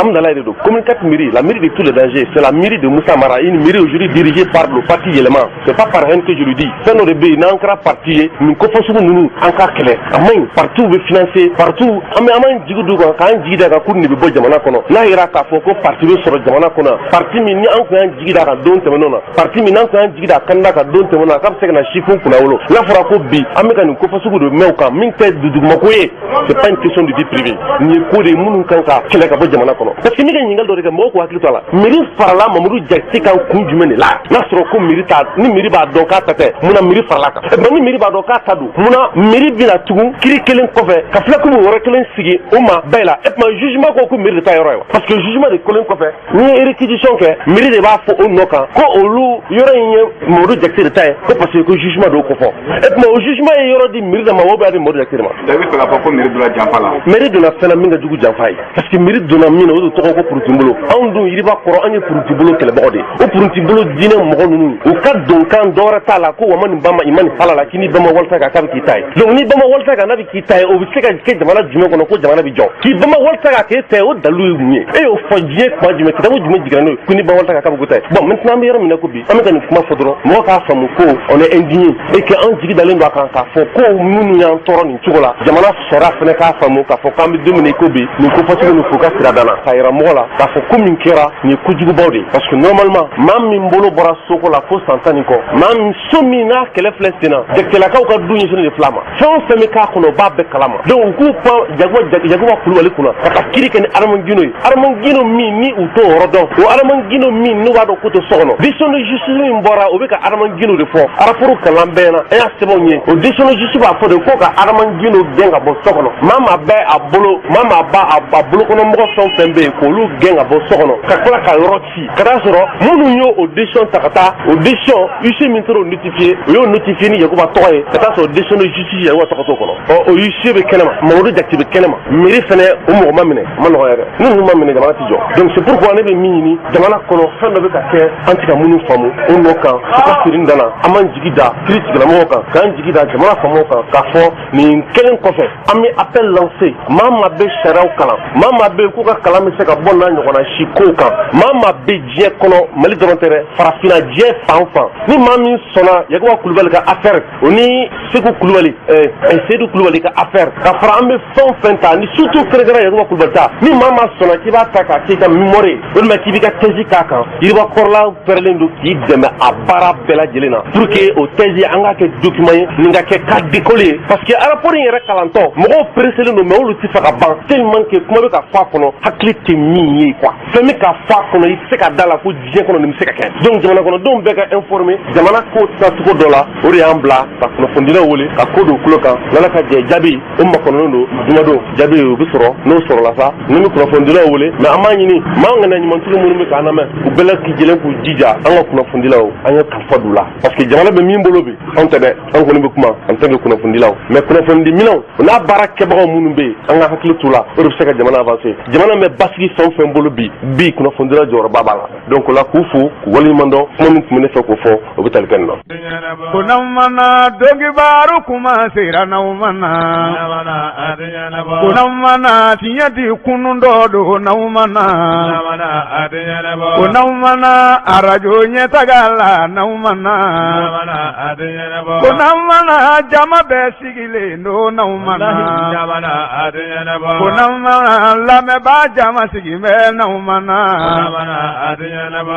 Amdalayi de don commune 4 mairie la mairie de tous les dangers c'est la mairie de Moussa Mara une mairie aujourd'hui dirigée par le parti Yɛlɛma c'est pas par haine que je le dis fɛn dɔ de bɛ yen n'an kɛra parti ye nin kofɔ sugu ninnu an k'a kɛlɛ a man ɲi partis bɛ financer partout an b'an jigi d'u kan k'an jigi da kan ko nin de bɛ bɔ jamana kɔnɔ n'a yira k'a fɔ ko parti bɛ sɔrɔ jamana kɔnɔ parti min ni an kun y'an jigi da kan don tɛmɛnenw na parti min n'an kun y'an jigi da kandida kan don tɛmɛnenw na k'a bɛ se ka na sifin kunna wolo n'a fɔra ko bi an bɛ ka nin kofɔ sugu de mɛn o kan min tɛ dugumako ye c'est pas une question de vie privée nin ye ko de ye minnu kan ka kɛlɛ ka bɔ jamana kɔnɔ parce que ne ka ɲininkali dɔ de kɛ mɔgɔw k'u hakili to a la miiri farala Mamadu Jakite kan kun jumɛn de la n'a sɔrɔ ko miiri ta ni miiri b'a dɔn k'a ta tɛ munna miiri farala kan mais ni miiri b'a dɔn k'a ta don munna miiri bɛna tugun kiri kelen kɔfɛ ka fila kuma wɛrɛ kelen sigi o ma bɛɛ la et puis jugement ko miiri de ta yɔrɔ ye wa parce que jugement de kelen kɔfɛ n'i ye réquisition kɛ miiri de b'a fɔ o nɔ kan ko olu yɔrɔ in ye Mamadu Jakite de ta ye ko parce que ko jugement dɔw ko fɔ et puis o jugement ye yɔrɔ di miiri de ma o bɛ di Mamadu Jakite de ma. Dabi fɛ k'a fɔ ko miiri donna janfa la. miiri donna fɛn na min ka jugu janfa ye parce que miiri donna min na o de tɔgɔ ko Puruntibolo anw dun yiriba kɔrɔ an ye Puruntibolo kɛlɛbagaw de ye o Puruntibolo diinɛ mɔgɔ ninnu u ka donkan dɔwɛrɛ t'a la ko wa ma nin ba ma i ma nin hala la k'i ni ba ma walisa kan k'a bɛ k'i ta ye donc ni ba ma walisa kan n'a bɛ k'i ta ye o bɛ se ka kɛ jamana jumɛn kɔnɔ ko jamana bɛ jɔ k'i ba ma walisa kan k'e ta ye o dalu ye mun ye e y'o fɔ diɲɛ kuma jumɛn kitabu jumɛn jiginna n'o ye ko ni ba walisa kan k'a bɛ k'o ta ye bon maintenant an bɛ yɔrɔ min na ko bi an bɛ ka nin kuma fɔ dɔrɔn mɔgɔ k'a faamu ko on est indigné et que an jigi dalen don a kan k'a fɔ ko minnu y'an tɔɔrɔ nin cogo la jamana sɔrɔ fana k'a faamu k'a fɔ k'an bɛ don min na i ko bi nin ko fɔcogo nin fo ka sira dan na k'a yira mɔgɔ la k'a fɔ ko min kɛra nin ye kojugubaw de ye parce que normalement maa min bolo bɔra soko la fo san 10 kɔ maa min so min n'a kɛlɛ filɛ sen na Jakitelakaw ka du ɲɛsinnen de fila ma fɛn o fɛn bɛ k'a kɔnɔ o b'a bɛɛ kalama donc u k'u pan Yakuba Kulubali kunna ka taa kiri kɛ ni Araman Gino ye Araman Gino min ni u t'o yɔrɔ dɔn o Araman Gino min n'u b'a dɔn k'u tɛ so kɔnɔ décision de justice min bɔra o bɛ ka Araman Gino de fɔ rapport kalan bɛɛ na an y'a sɛbɛnw ye o décision de justice b'a fɔ de ko ka Araman Gino gɛn ka bɔ so kɔnɔ maa maa bɛ a bolo maa maa ba a bolokɔnɔmɔgɔ fɛn o fɛn bɛ yen k'olu gɛn ka bɔ so kɔnɔ ka tila ka yɔrɔ ci ka taa sɔrɔ minnu y'o o décision ta ka taa o décision huissier min taara o notifié o y'o notifié ni Yakuba tɔgɔ ye ka taa sɔrɔ décision de justice Yakuba tɔgɔ t'o kɔnɔ o o yi se be kɛnɛma Mamadu Jakite be kɛnɛma mairie fɛnɛ o mɔgɔ ma minɛ ma nɔgɔ yɛrɛ ni ninnu ma minɛ jamana ti jɔ donc c'est pourquoi ne bɛ min ɲini jamana kɔnɔ fɛn dɔ bɛ ka kɛ an ti ka minnu faamu o nɔ kan u ka siri dana an m'an jigi da kiiri tigilamɔgɔw kan k'an jigi da jamana faamaw kan k'a fɔ nin kelen kɔfɛ an bɛ appel lancer maa maa bɛ sariyaw kalan maa maa bɛ k'u ka kalan bɛ se ka bɔ n'a ɲɔgɔnna si kow kan maa maa bɛ diɲɛ kɔnɔ Mali dɔrɔn tɛ dɛ farafinna diɲɛ fan fan ni maa min sɔnna Yakuba Kulubali ka affaire o ni Seku Kulubali Seydou Kulubali ka affaire ka fara an bɛ fɛn fɛn ta ni surtout kɛrɛnkɛrɛn Yakuba Kulubali ta ni maa maa sɔnna k'i b'a ta k'a k'i ka mémoire walima k'i b'i ka thèse k'a kan yiriba kɔrɔla pɛrɛlen don k'i dɛmɛ a baara bɛɛ lajɛlen na pour que o thèse an ka kɛ document ye nin ka kɛ cas d'école ye parce que rapport in yɛrɛ kalantɔ mɔgɔw presselen don mais olu ti fɛ ka ban tellement que kuma bɛ ka fɔ a kɔnɔ hakili tɛ min ye quoi fɛn bɛ ka fɔ a kɔnɔ i tɛ se ka da la ko diɲɛ kɔnɔ nin bɛ se ka kɛ donc jamana kɔnɔdenw bɛɛ ka informer jamana ko tacogo dɔ la o de y'an bila ka kunnafonidilaw wele ka ko don tulo kan n'ala ka jɛ jaabi o makɔnɔnen don jumadon jaabi o bɛ sɔrɔ n'o sɔrɔla sa ni bɛ kunnafonidilaw wele mais an b'a ɲini maa ŋana ɲumantigi minnu bɛ k'an lamɛn u bɛɛ la k'i jɛlen k'u jija an ka kunnafonidilaw an ye kalifa d'u la parce que jamana bɛ min bolo bi anw tɛ dɛ an kɔni bɛ kuma an tɛ kɛ kunnafonidilaw mais kunnafoni minɛnw o n'a baara kɛbagaw minnu bɛ yen an ka hakili t'u la o de bɛ se ka jamana avancer jamana bɛ basigi fɛn o fɛn bolo bi kunnafonidilaw jɔyɔrɔba b'a la donc o la k'u fo k'u waleɲumandɔn kuma min tun bɛ ne fɛ k'o fɔ o bɛ tali kɛ nin na. Kunamana dɔnkibaru kuma sera n'aw mana kunamana tiɲɛ di kunun dɔ don n'aw mana kunamana arajo ɲɛtaga la n'aw mana kunamana jama bɛɛ sigilen don n'aw mana kunamana lamɛnbaa jama sigi bɛ n'aw mana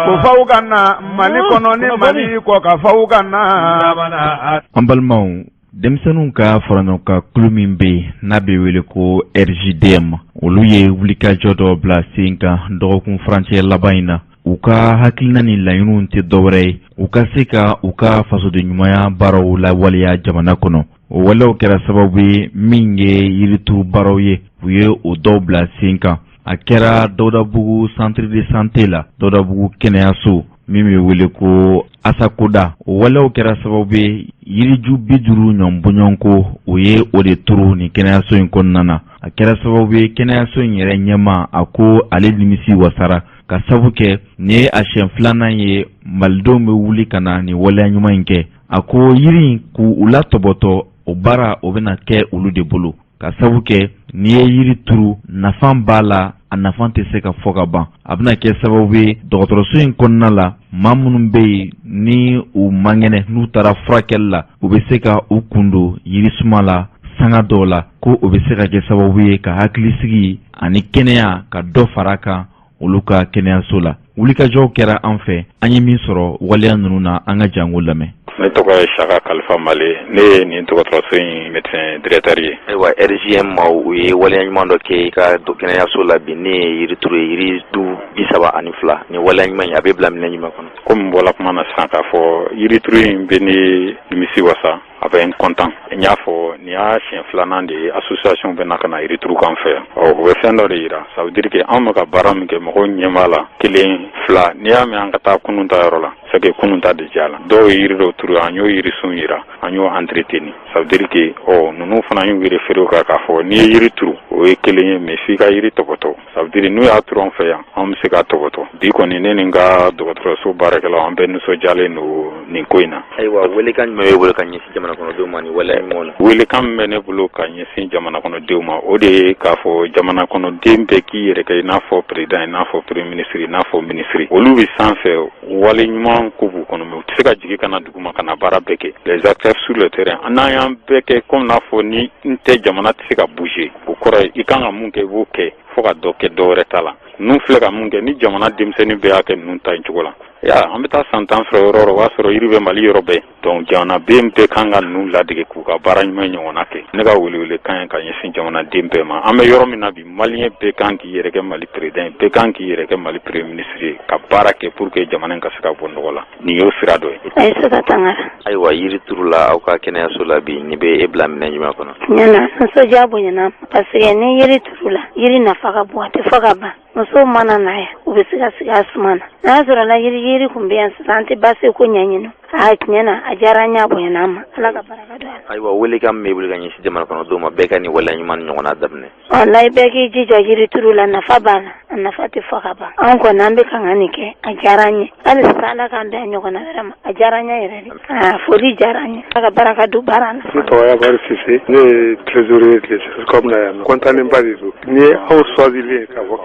ko faw ka na Mali kɔnɔ ni Mali kɔ ka faw ka na. An balimaw denmisɛnninw ka faraɲɔgɔnka kulu min bɛ n'a bɛ wele ko RJDM olu ye wulikajɔ dɔ bila sen kan dɔgɔkun furancɛ laban in na u ka hakilina ni laɲiniw tɛ dɔwɛrɛ ye u ka se ka u ka fasodenɲumanya baaraw lawaleya jamana kɔnɔ o walew kɛra sababu ye min ye yirituru baaraw ye u ye o dɔw bila sen kan a kɛra Dawudabugu centre de santé la Dawudabugu kɛnɛyaso min bɛ wele ko Asakoda o walew kɛra sababu ye yiriju 50 ɲɔnbɔɲɔnko o ye o de turu ni kɛnɛyaso in kɔnɔna na a kɛra sababu ye kɛnɛyaso in yɛrɛ ɲɛma a ko ale nimisi wasara ka sabu kɛ ni ye a siɲɛ filanan ye malidenw bɛ wuli ka na ni waleya ɲuman in kɛ a ko yiri in k'u latɔbɔtɔ o baara o bɛna kɛ olu de bolo ka sabu kɛ ni ye yiri turu nafan b'a la a nafan tɛ se ka fɔ ka ban a bɛna kɛ sababu ye dɔgɔtɔrɔso in kɔnɔna la maa minnu bɛ yen ni u mangɛnɛ n'u taara furakɛli la u bɛ se ka u kun don yirisuma la sanga dɔw la ko o bɛ se ka kɛ sababu ye ka hakilisigi ani kɛnɛya ka dɔ fara kan olu ka kɛnɛyaso la wulikajɔw kɛra an fɛ an ye min sɔrɔ waleya ninnu na an ka jango lamɛn. Ne tɔgɔ ye Saka Kalifa Male ne ye nin dɔgɔtɔrɔso in médecin directeur ye. Ayiwa RJM ma u ye waleya ɲuman dɔ kɛ i ka kɛnɛyaso la bi ne ye yirituru ye yiri du 32 ni waleya ɲuman in a bɛ bila minɛ ɲuman kɔnɔ. Komi bɔla kuma na sisan k'a fɔ yirituru in bɛ ne nimisi wasa a bɛ n content n y'a fɔ nin y'a siɲɛ filanan de ye association bɛ na ka na yirituru kan fɛ o bɛ fɛn dɔ de yira ça veut dire que anw bɛ ka baara min kɛ mɔgɔw ɲɛ b'a la 1 2 n'i y'a mɛn an ka taa kunun ta yɔrɔ la c'est que kunun ta de diya la dɔw ye yiri dɔw turu an y'o yirisun yira an y'o entretenu ça veut dire que ninnu fana y'u yɛrɛ feere kan k'a fɔ n'i ye yiri turu o ye 1 ye mais f'i ka yiri tɔbɔtɔ ça veut dire n'u y'a turu an fɛ yan an bɛ se k'a tɔbɔtɔ bi kɔni ne ni n ka dɔgɔtɔrɔso baarakɛlaw an bɛɛ nisɔndiyalen don nin ko in na. Ayiwa welekan jumɛn b'e bolo ka ɲɛsin jamana kɔnɔdenw ma ni waleya ɲumanw na. Welekan min bɛ ne bolo ka ɲɛsin jamana kɔnɔdenw ma o de ye k'a fɔ jamana kɔnɔden bɛɛ k'i yɛrɛ kɛ i n'a fɔ président i n'a fɔ premier ministre i n'a fɔ ministre olu bɛ sanfɛ wale ɲuman ko b'u kɔnɔ mais u tɛ se ka jigin ka na dugu ma ka na baara bɛɛ kɛ les acteurs sur le terrain n'an y'an bɛɛ kɛ comme n'a fɔ ni n tɛ jamana tɛ se ka bouger o kɔrɔ ye i kan ka mun kɛ i b'o kɛ fo ka dɔ kɛ dɔ wɛrɛ ta la ninnu filɛ ka mun kɛ ni jamana denmisɛnnin bɛɛ y'a kɛ ninnu ta in cogo la an bɛ taa san 10 sɔrɔ yɔrɔ o b'a sɔrɔ yiri bɛ Mali yɔrɔ bɛɛ donc jamanaden bɛɛ kan ka ninnu ladege k'u ka baara ɲuman ɲɔgɔnna kɛ ne ka welewele kan ye ka ɲɛsin jamanaden bɛɛ ma an bɛ yɔrɔ min na bi maliyɛn bɛɛ kan k'i yɛrɛ kɛ Mali président bɛɛ kan k'i yɛrɛ kɛ Mali premier ministre ye ka baara kɛ pour que jamana in ka se ka bɔ nɔgɔ la nin y'o sira dɔ ye. Aïssata Tangara. Ayiwa yiri turu la aw ka kɛnɛyaso la bi ni bɛ e bila minɛ jumɛn kɔnɔ. Ɲana nisɔndiya bonyana parce que ni yiri turu la yiri nafa ka bon a tɛ fɔ ka ban musow mana na yan u bɛ se ka sigi a suma na n'a sɔrɔ la yiri kun bɛ yan sisan an tɛ baasi ko ɲɛɲini tiɲɛna a diyara n y'a bonyana ma ala ka baraka don a la. Ayiwa wele kan bɛ bolo ka ɲɛsin jamana kɔnɔdenw ma bɛɛ ka nin waleya ɲuman ɲɔgɔn na daminɛ. Wallahi bɛɛ k'i jija yiri turu la nafa b'a la a nafa tɛ fɔ ka ban. An kɔni an bɛ kan ka nin kɛ a diyara n ye hali sisan ala k'an bɛn ɲɔgɔn na wɛrɛ ma a diyara n ye yɛrɛ de. Foli diyara n ye ala ka baraka don baara la. Ne tɔgɔ Yabari Sise ne ye trésorier de CESCOM na yan nɔ kɔntanenba de don. Ni ye aw choisilen k'a fɔ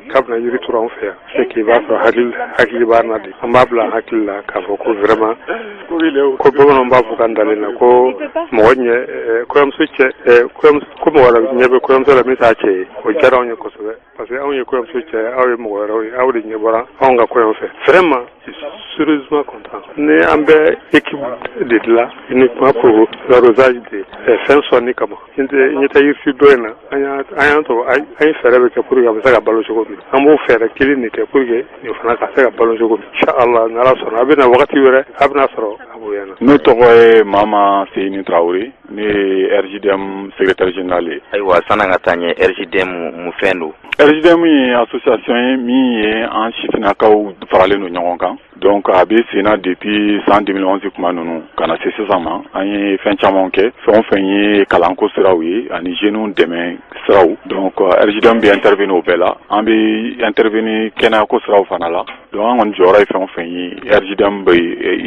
k'a bɛna yiri turu anw fɛ yan c'est que i b'a sɔrɔ hakili b'a na de an b'a bila hakili la k'a fɔ ko vraiment ko bamananw b'a fɔ kan dalen na ko mɔgɔ ɲɛ kɔɲɔmuso cɛ ko mɔgɔ wɛrɛ ɲɛ bɛ kɔɲɔmuso la min t'a cɛ ye o diyara anw ye kosɛbɛ parce que anw ye kɔɲɔmuso cɛ aw ye mɔgɔ wɛrɛw ye aw de ɲɛ bɔra anw ka kɔɲɔ fɛ vraiment sérieusement content ni an bɛ équipe de dilan uniquement pour l'arrosage de fɛn sɔnni kama n ɲɛ yirisi dɔ in na an y'an to an ye fɛɛrɛ bɛ kɛ pour que a bɛ se ka balo cogo min an b'o fɛɛrɛ kelen de kɛ pour que nin fana ka se ka balo cogo min inchallah ni Ala sɔnna a bɛna wagati wɛrɛ a bɛna sɔrɔ a bonya na. Ne tɔgɔ ye Mama Seyni Traoré ne ye RJDM secrétaire général ye. Ayiwa san'an ka taa ɲɛ RJDM mun fɛn don. RJDM ye association ye min ye an sifinnakaw faralen don ɲɔgɔn kan donc a bɛ senna depuis san 2011 kuma ninnu ka na se sisan ma an ye fɛn caman kɛ fɛn o fɛn ye kalanko siraw ye ani jeunes dɛmɛ siraw donc RJDM bɛ intervenir o bɛɛ la an bɛ intervenir kɛnɛyako siraw fana la donc an kɔni jɔyɔrɔ ye fɛn o fɛn ye RJDM bɛ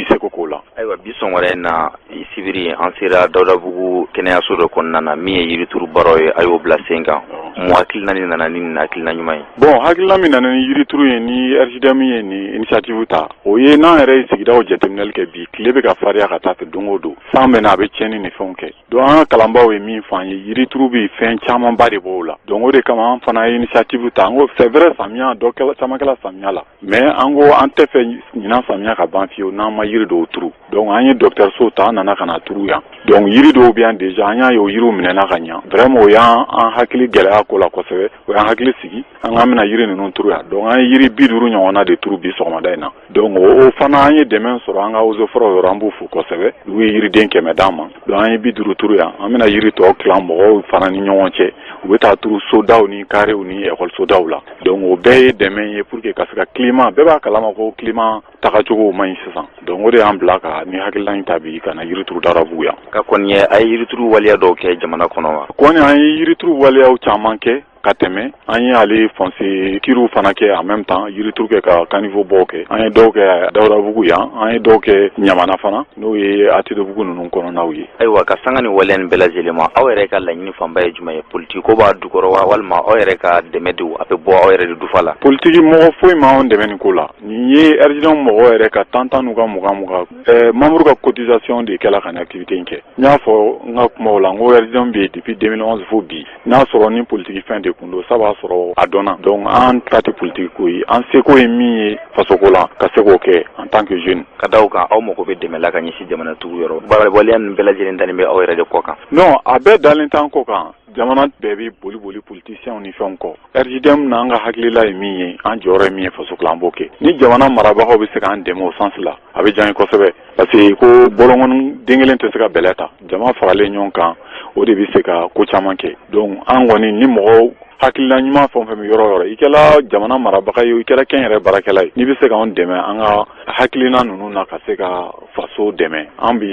i seko k'o la. Ayiwa bi sɔgɔmada in na sibiri an sera Dawudabugu kɛnɛyaso dɔ kɔnɔna na min ye yirituru baaraw ye a y'o bila sen kan mun hakilina de nana ni nin hakilina ɲuman ye. Bon hakilina min nana ni yirituru ye ni RJDM ye ni initiative ta o ye n'an yɛrɛ ye sigidaw jateminɛli kɛ bi tile bɛ ka fariya ka taa fɛ don o don san bɛ na a bɛ tiɲɛni ni fɛnw kɛ donc an ka kalanbaaw ye min fɔ an ye yirituru bɛ fɛn camanba de b'o la donc o de kama an fana ye initiative ta an ko c'est vrai samiya dɔ caman kɛla samiya la mais an ko an tɛ fɛ ɲinan samiya ka ban fiyewu n'an ma yiri dɔw turu donc an ye dɔgɔtɔrɔso ta an nana ka na turu yan donc yiri dɔw bɛ yan déjà an y'a ye o yiriw minɛna ka ɲɛ vraiment o y'an hakili gɛlɛya ko la kosɛbɛ o y'an hakili sigi an k'an bɛna yiri ninnu turu yan donc an ye yiri 50 ɲɔgɔnna de turu bi sɔgɔmada in na donc o fana an ye dɛmɛ sɔrɔ an ka eaux et forêts yɔrɔ an b'u fo kosɛbɛ u ye yiriden 100 d'an ma donc an ye 50 turu yan an bɛna yiri tɔw tilan mɔgɔw fana ni ɲɔgɔn cɛ u bɛ taa turu sodaw ni karew ni ekɔlisodaw la donc o bɛɛ ye dɛmɛ ye pour que ka se ka climat bɛɛ b'a kalama ko climat tagacogo man ɲi sisan donc o de y'an bila ka ni hakilina in ta bi ka na yiri turu Dawudabugu yan. Ka kɔni ye a ye yirituru waleya dɔw kɛ jamana kɔnɔ wa. kɔni an ye yirituru waleyaw caman kɛ ka tɛmɛ an ye ale foncer kiriw fana kɛ en même temps yirituru kɛ ka caniveau bɔw kɛ an ye dɔw kɛ Dawudabugu yan an ye dɔw kɛ Ɲamana fana n'o ye Atidobugu ninnu kɔnɔnaw ye. Ayiwa ka sanga ni waleya nin bɛɛ lajɛlen ma aw yɛrɛ ka laɲini fanba ye jumɛn ye politique ko b'a dukɔrɔ wa walima aw yɛrɛ ka dɛmɛ de a bɛ bɔ aw yɛrɛ de dufa la. Politique mɔgɔ foyi ma anw dɛmɛ nin ko la nin ye RJDM mɔgɔ yɛrɛ ka tan n'u ka mugan membre ka cotisation de kɛla ka nin activité in kɛ n y'a fɔ n ka kumaw la n ko RJDM bɛ depuis 2011 fo bi n'a sɔrɔ ni politique fɛn de kun don ça b'a sɔrɔ a dɔnna donc an ta tɛ politique ko ye an seko ye min ye fasoko la ka se k'o kɛ en tant que jeune. Ka da o kan aw mago bɛ dɛmɛ la ka ɲɛsin jamana tugu yɔrɔ waleya nin bɛɛ lajɛlen dalen bɛ aw yɛrɛ de kɔ kan. Non a bɛɛ dalen t'an kɔ kan jamana bɛɛ bɛ boli politiciens ni fɛnw kɔ RJDM n'an ka hakilila ye min ye an jɔyɔrɔ ye min ye fasoko la an b'o kɛ ni jamana marabagaw bɛ se k'an dɛmɛ o sens la a bɛ diya n ye kosɛbɛ parce que ko bɔlɔngɔni den kelen tɛ se ka bɛlɛ ta jama faralen ɲɔgɔn kan o de bɛ se ka ko caman kɛ donc an kɔni ni mɔgɔw hakilina ɲuman fɛn o fɛn bɛ yɔrɔ o yɔrɔ i kɛla jamana marabaga ye i kɛla kɛn yɛrɛ baarakɛla ye n'i bɛ se k'anw dɛmɛ an ka hakilina ninnu na ka se ka faso dɛmɛ an bɛ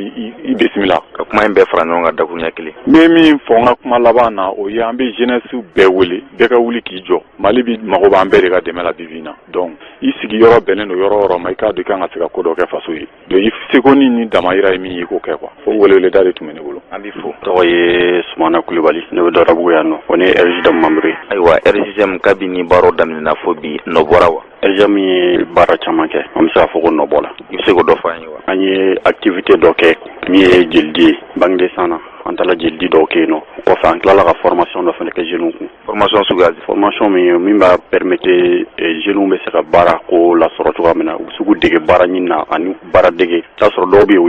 i bisimila. Ka kuma in bɛɛ fara ɲɔgɔn kan dakuruɲɛ kelen. N bɛ min fɔ n ka kuma laban na o ye an bɛ jeunesse bɛɛ wele bɛɛ ka wuli k'i jɔ Mali bi mago b'an bɛɛ de ka dɛmɛ la bi bi in na donc i sigiyɔrɔ bɛnnen don yɔrɔ o yɔrɔ ma i k'a dɔn i kan ka se ka ko dɔ kɛ faso ye donc i seko ni damayira ye min ye i k'o kɛ quoi fo weleweleda de tun bɛ ne bolo. An b'i fo. Tɔgɔ ye Sumana Kulibali ne bɛ Dawudabugu yan nɔ o ni RJDM membre ye. Ayiwa RJDM kabini baaraw daminɛna fo bi nɔ bɔra wa. RJDM ye baara caman kɛ an bɛ se k'a fɔ ko nɔ bɔra. I bɛ se k'o dɔ fɔ an ye wa. An ye activité dɔ kɛ min ye jelidi ye Banginda Sana an taara jelidi dɔw kɛ yen nɔ kɔfɛ an tilala ka formation dɔ fana kɛ jeunes kun. Formation suguya di. Formation min b'a permettre jeunes bɛ se ka baara ko lasɔrɔ cogoya min na u bɛ se k'u dege baara ɲini na ani baara dege i t'a sɔrɔ dɔw bɛ yen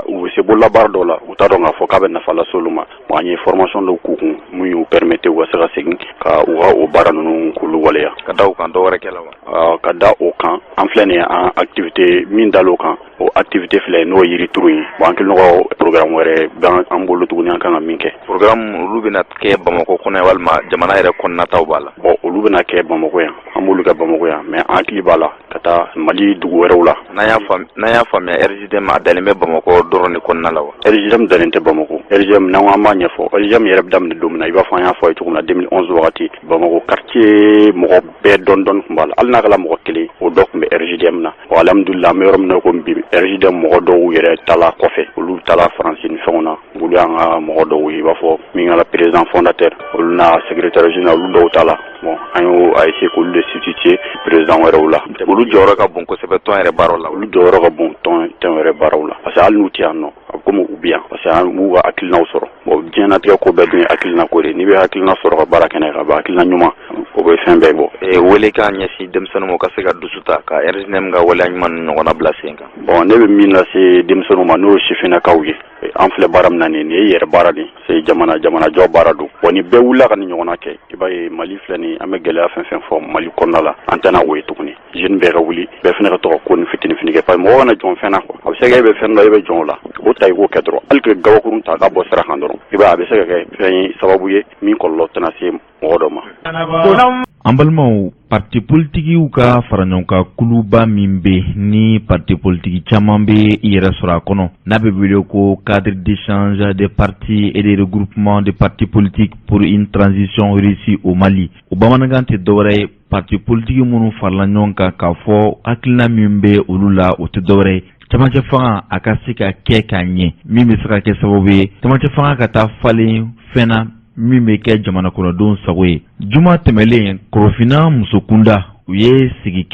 u bɛ se bolola baara dɔw la u t'a dɔn k'a fɔ k'a bɛ nafa lase olu ma bon an ye formation dɔw k'u kun mun y'u permettre u ka se ka segin ka u ka o baara ninnu k'olu waleya. Ka da o kan dɔ wɛrɛ kɛla wa. Ka da o kan an filɛ nin ye an activité min dal'o kan o activité filɛ n'o ye yirituru ye bon an kɛlen don ka programme wɛrɛ bɛ an bolo tuguni an kan ka min kɛ. Programme olu bɛna kɛ Bamakɔ kɔnɔ walima jamana yɛrɛ kɔnɔnataw b'a la. Bon olu bɛna kɛ Bamakɔ yan an b'olu kɛ Bamako yan mais an hakili b'a la ka taa Mali dugu wɛrɛw la. N'an y'a faamuya RGDM a dalen bɛ Bamako dɔrɔn de kɔnɔna la wa? RGDM dalen tɛ Bamako. RGDM n'an an b'a ɲɛfɔ RGDM yɛrɛ bɛ daminɛ don min na i b'a fɔ an y'a fɔ a ye cogo min na 2011 wagati Bamako quartier mɔgɔ bɛɛ dɔɔni tun b'a la hali n'a kɛra mɔgɔ kelen o dɔ tun bɛ RGDM na wa alhamdulillah an bɛ yɔrɔ min na komi bi RGDM mɔgɔ dɔw yɛrɛ taala kɔfɛ olu taala Faransi ni fɛnw na olu y'an ka mɔgɔ dɔw ye i b'a fɔ min kɛra président fondateur olu n'a secrétaire général olu dɔw ta la bon an y'o essayer k'olu de substituer président wɛrɛw la olu jɔyɔrɔ ka bon kosɛbɛ tɔn yɛrɛ baaraw la olu jɔyɔrɔ ka bon tɔn yɛrɛ baaraw la parce que hali n'u tɛ yan nɔ a bɛ komi u bɛ yan parce que an b'u ka hakilinaw sɔrɔ bon diɲɛnatigɛ ko bɛɛ dun ye hakilina ko de n'i bɛ hakilina sɔrɔ ka baara kɛnɛ ka ban hakilina ɲuman o bɛ fɛn bɛɛ bɔ. Wele k'a ɲɛsin denmisɛnninw ma ka se ka dusu ta ka RGDM ka waleya ɲuman ninnu ɲɔgɔnna bila sen kan. Bon ne bɛ min lase denmisɛnninw ma n'o ye sifinnakaw ye an filɛ baara min na nin ye yɛrɛ baara de c'est jamanajɔ baara don bon ni bɛɛ wulila ka nin ɲɔgɔnna kɛ i b'a ye Mali filɛ nin an bɛ gɛlɛya fɛn fɛn fɔ Mali kɔnɔna la an tɛna o ye tuguni jeune bɛɛ ka wuli bɛɛ fana ka to ka ko ni fitini kɛ parce que mɔgɔ kana jɔn fɛn na quoi a bɛ se ka e bɛ fɛn dɔ e bɛ jɔn o la o ta i k'o kɛ dɔrɔn hali que gabakurun ta k'a bɔ sira kan dɔrɔn i b'a a bɛ se ka kɛ fɛn ye sababu ye min kɔlɔlɔ tɛna se mɔgɔ dɔ ma. An balimaw parti politikiw ka fara ɲɔgɔn kan kuluba min bɛ ni parti politique caman bɛ i yɛrɛ sɔrɔ a kɔnɔ n'a bɛ wele ko cadre d'échange des partis et des regroupements de partis politiques pour une transition réussie au Mali o bamanankan tɛ dɔwɛrɛ ye parti politique minnu farala ɲɔgɔn kan k'a fɔ hakilina min bɛ olu la o tɛ dɔwɛrɛ ye camancɛ fanga a ka se ka kɛ k'a ɲɛ min bɛ se ka kɛ sababu ye camancɛ fanga ka taa falen fɛn na min bɛ kɛ jamana kɔnɔdenw sago ye juma tɛmɛlen Korofina musokunda u ye sigi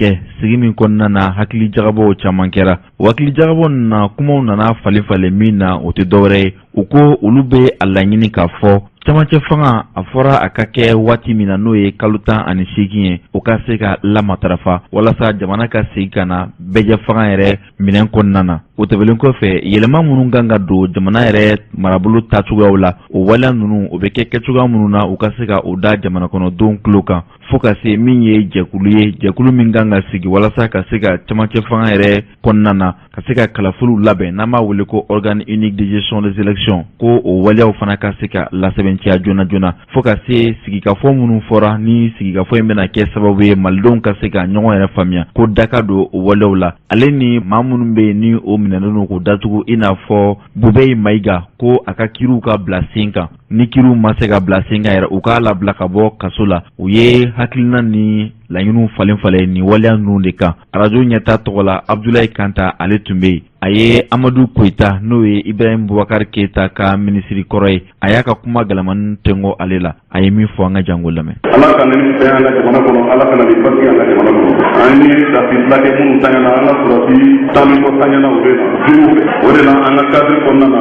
min kɔnɔna na hakili jagabɔw caman kɛra hakili jagabɔ na kumaw nana falen min na o tɛ dɔwɛrɛ ye u ko olu bɛ a laɲini k'a fɔ camancɛ fanga a fɔra a ka kɛ waati min na n'o ye kalo 18 ye o ka se ka lamatarafa walasa jamana ka segin ka na bɛjɛ fanga yɛrɛ minɛn kɔnɔna na o tɛmɛlen kɔfɛ yɛlɛma minnu kan ka don jamana yɛrɛ marabolo tacogoyaw la o waleya ninnu o bɛ kɛ kɛcogoya minnu na u ka se ka o da jamana kɔnɔdenw tulo kan fo ka se min ye jɛkulu min kan ka sigi walasa ka se ka camancɛ fanga yɛrɛ kɔnɔna na ka se ka kalafiliw labɛn n'an b'a wele ko organe unique de gestion des élections ko o waleyaw fana ka se ka lasɛbɛnciya joona fo ka se sigikafɔ minnu fɔra ni sigikafɔ in bɛna kɛ sababu ye malidenw ka se ka ɲɔgɔn yɛrɛ faamuya ko da ka don o waleyaw la ale ni maa minnu bɛ yen ni o minɛnen k'o datugu i n'a fɔ Bubɛyi Mayiga ko a ka kiriw ka bila sen kan ni kiriw ma se ka bila sen kan yɛrɛ u k'a labila ka bɔ kaso la u ye hakilina ni laɲiniw falen ni waleya ninnu de kan arajo ɲɛta tɔgɔ la Abdulayi Kanta ale tun bɛ yen a ye Amadu Koyita n'o ye Ibrahim Bubakari Keyita ka minisiri kɔrɔ ye a y'a ka kuma gɛlɛmani tɛngo ale la a ye min fɔ an ka jango lamɛn. Ala ka ni fɛn an ka jamana kɔnɔ Ala kana ni basi an ka jamana kɔnɔ an ye tafi filakɛ minnu tanyana an ka sɔrɔsi taami ko tanyana o bɛ na juguw fɛ o de la an ka cadre kɔnɔna na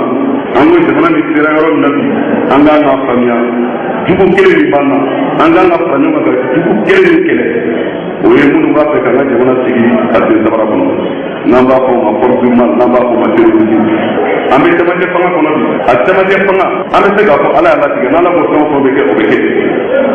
an ko jamana min sera yɔrɔ min na bi an k'an ka faamuya jugu kelen min b'an na an k'an ka fara ɲɔgɔn kan jugu kelen min kɛlɛ o ye minnu b'a fɛ k'an ka jamana sigi ka sen sabara kɔnɔ n'an b'a fɔ o ma force humaine n'an b'a fɔ o ma terrorisme an bɛ camancɛ fanga kɔnɔ bi a camancɛ fanga an bɛ se k'a fɔ Ala y'a latigɛ n'Ala ko fɛn o fɛn bɛ kɛ o bɛ kɛ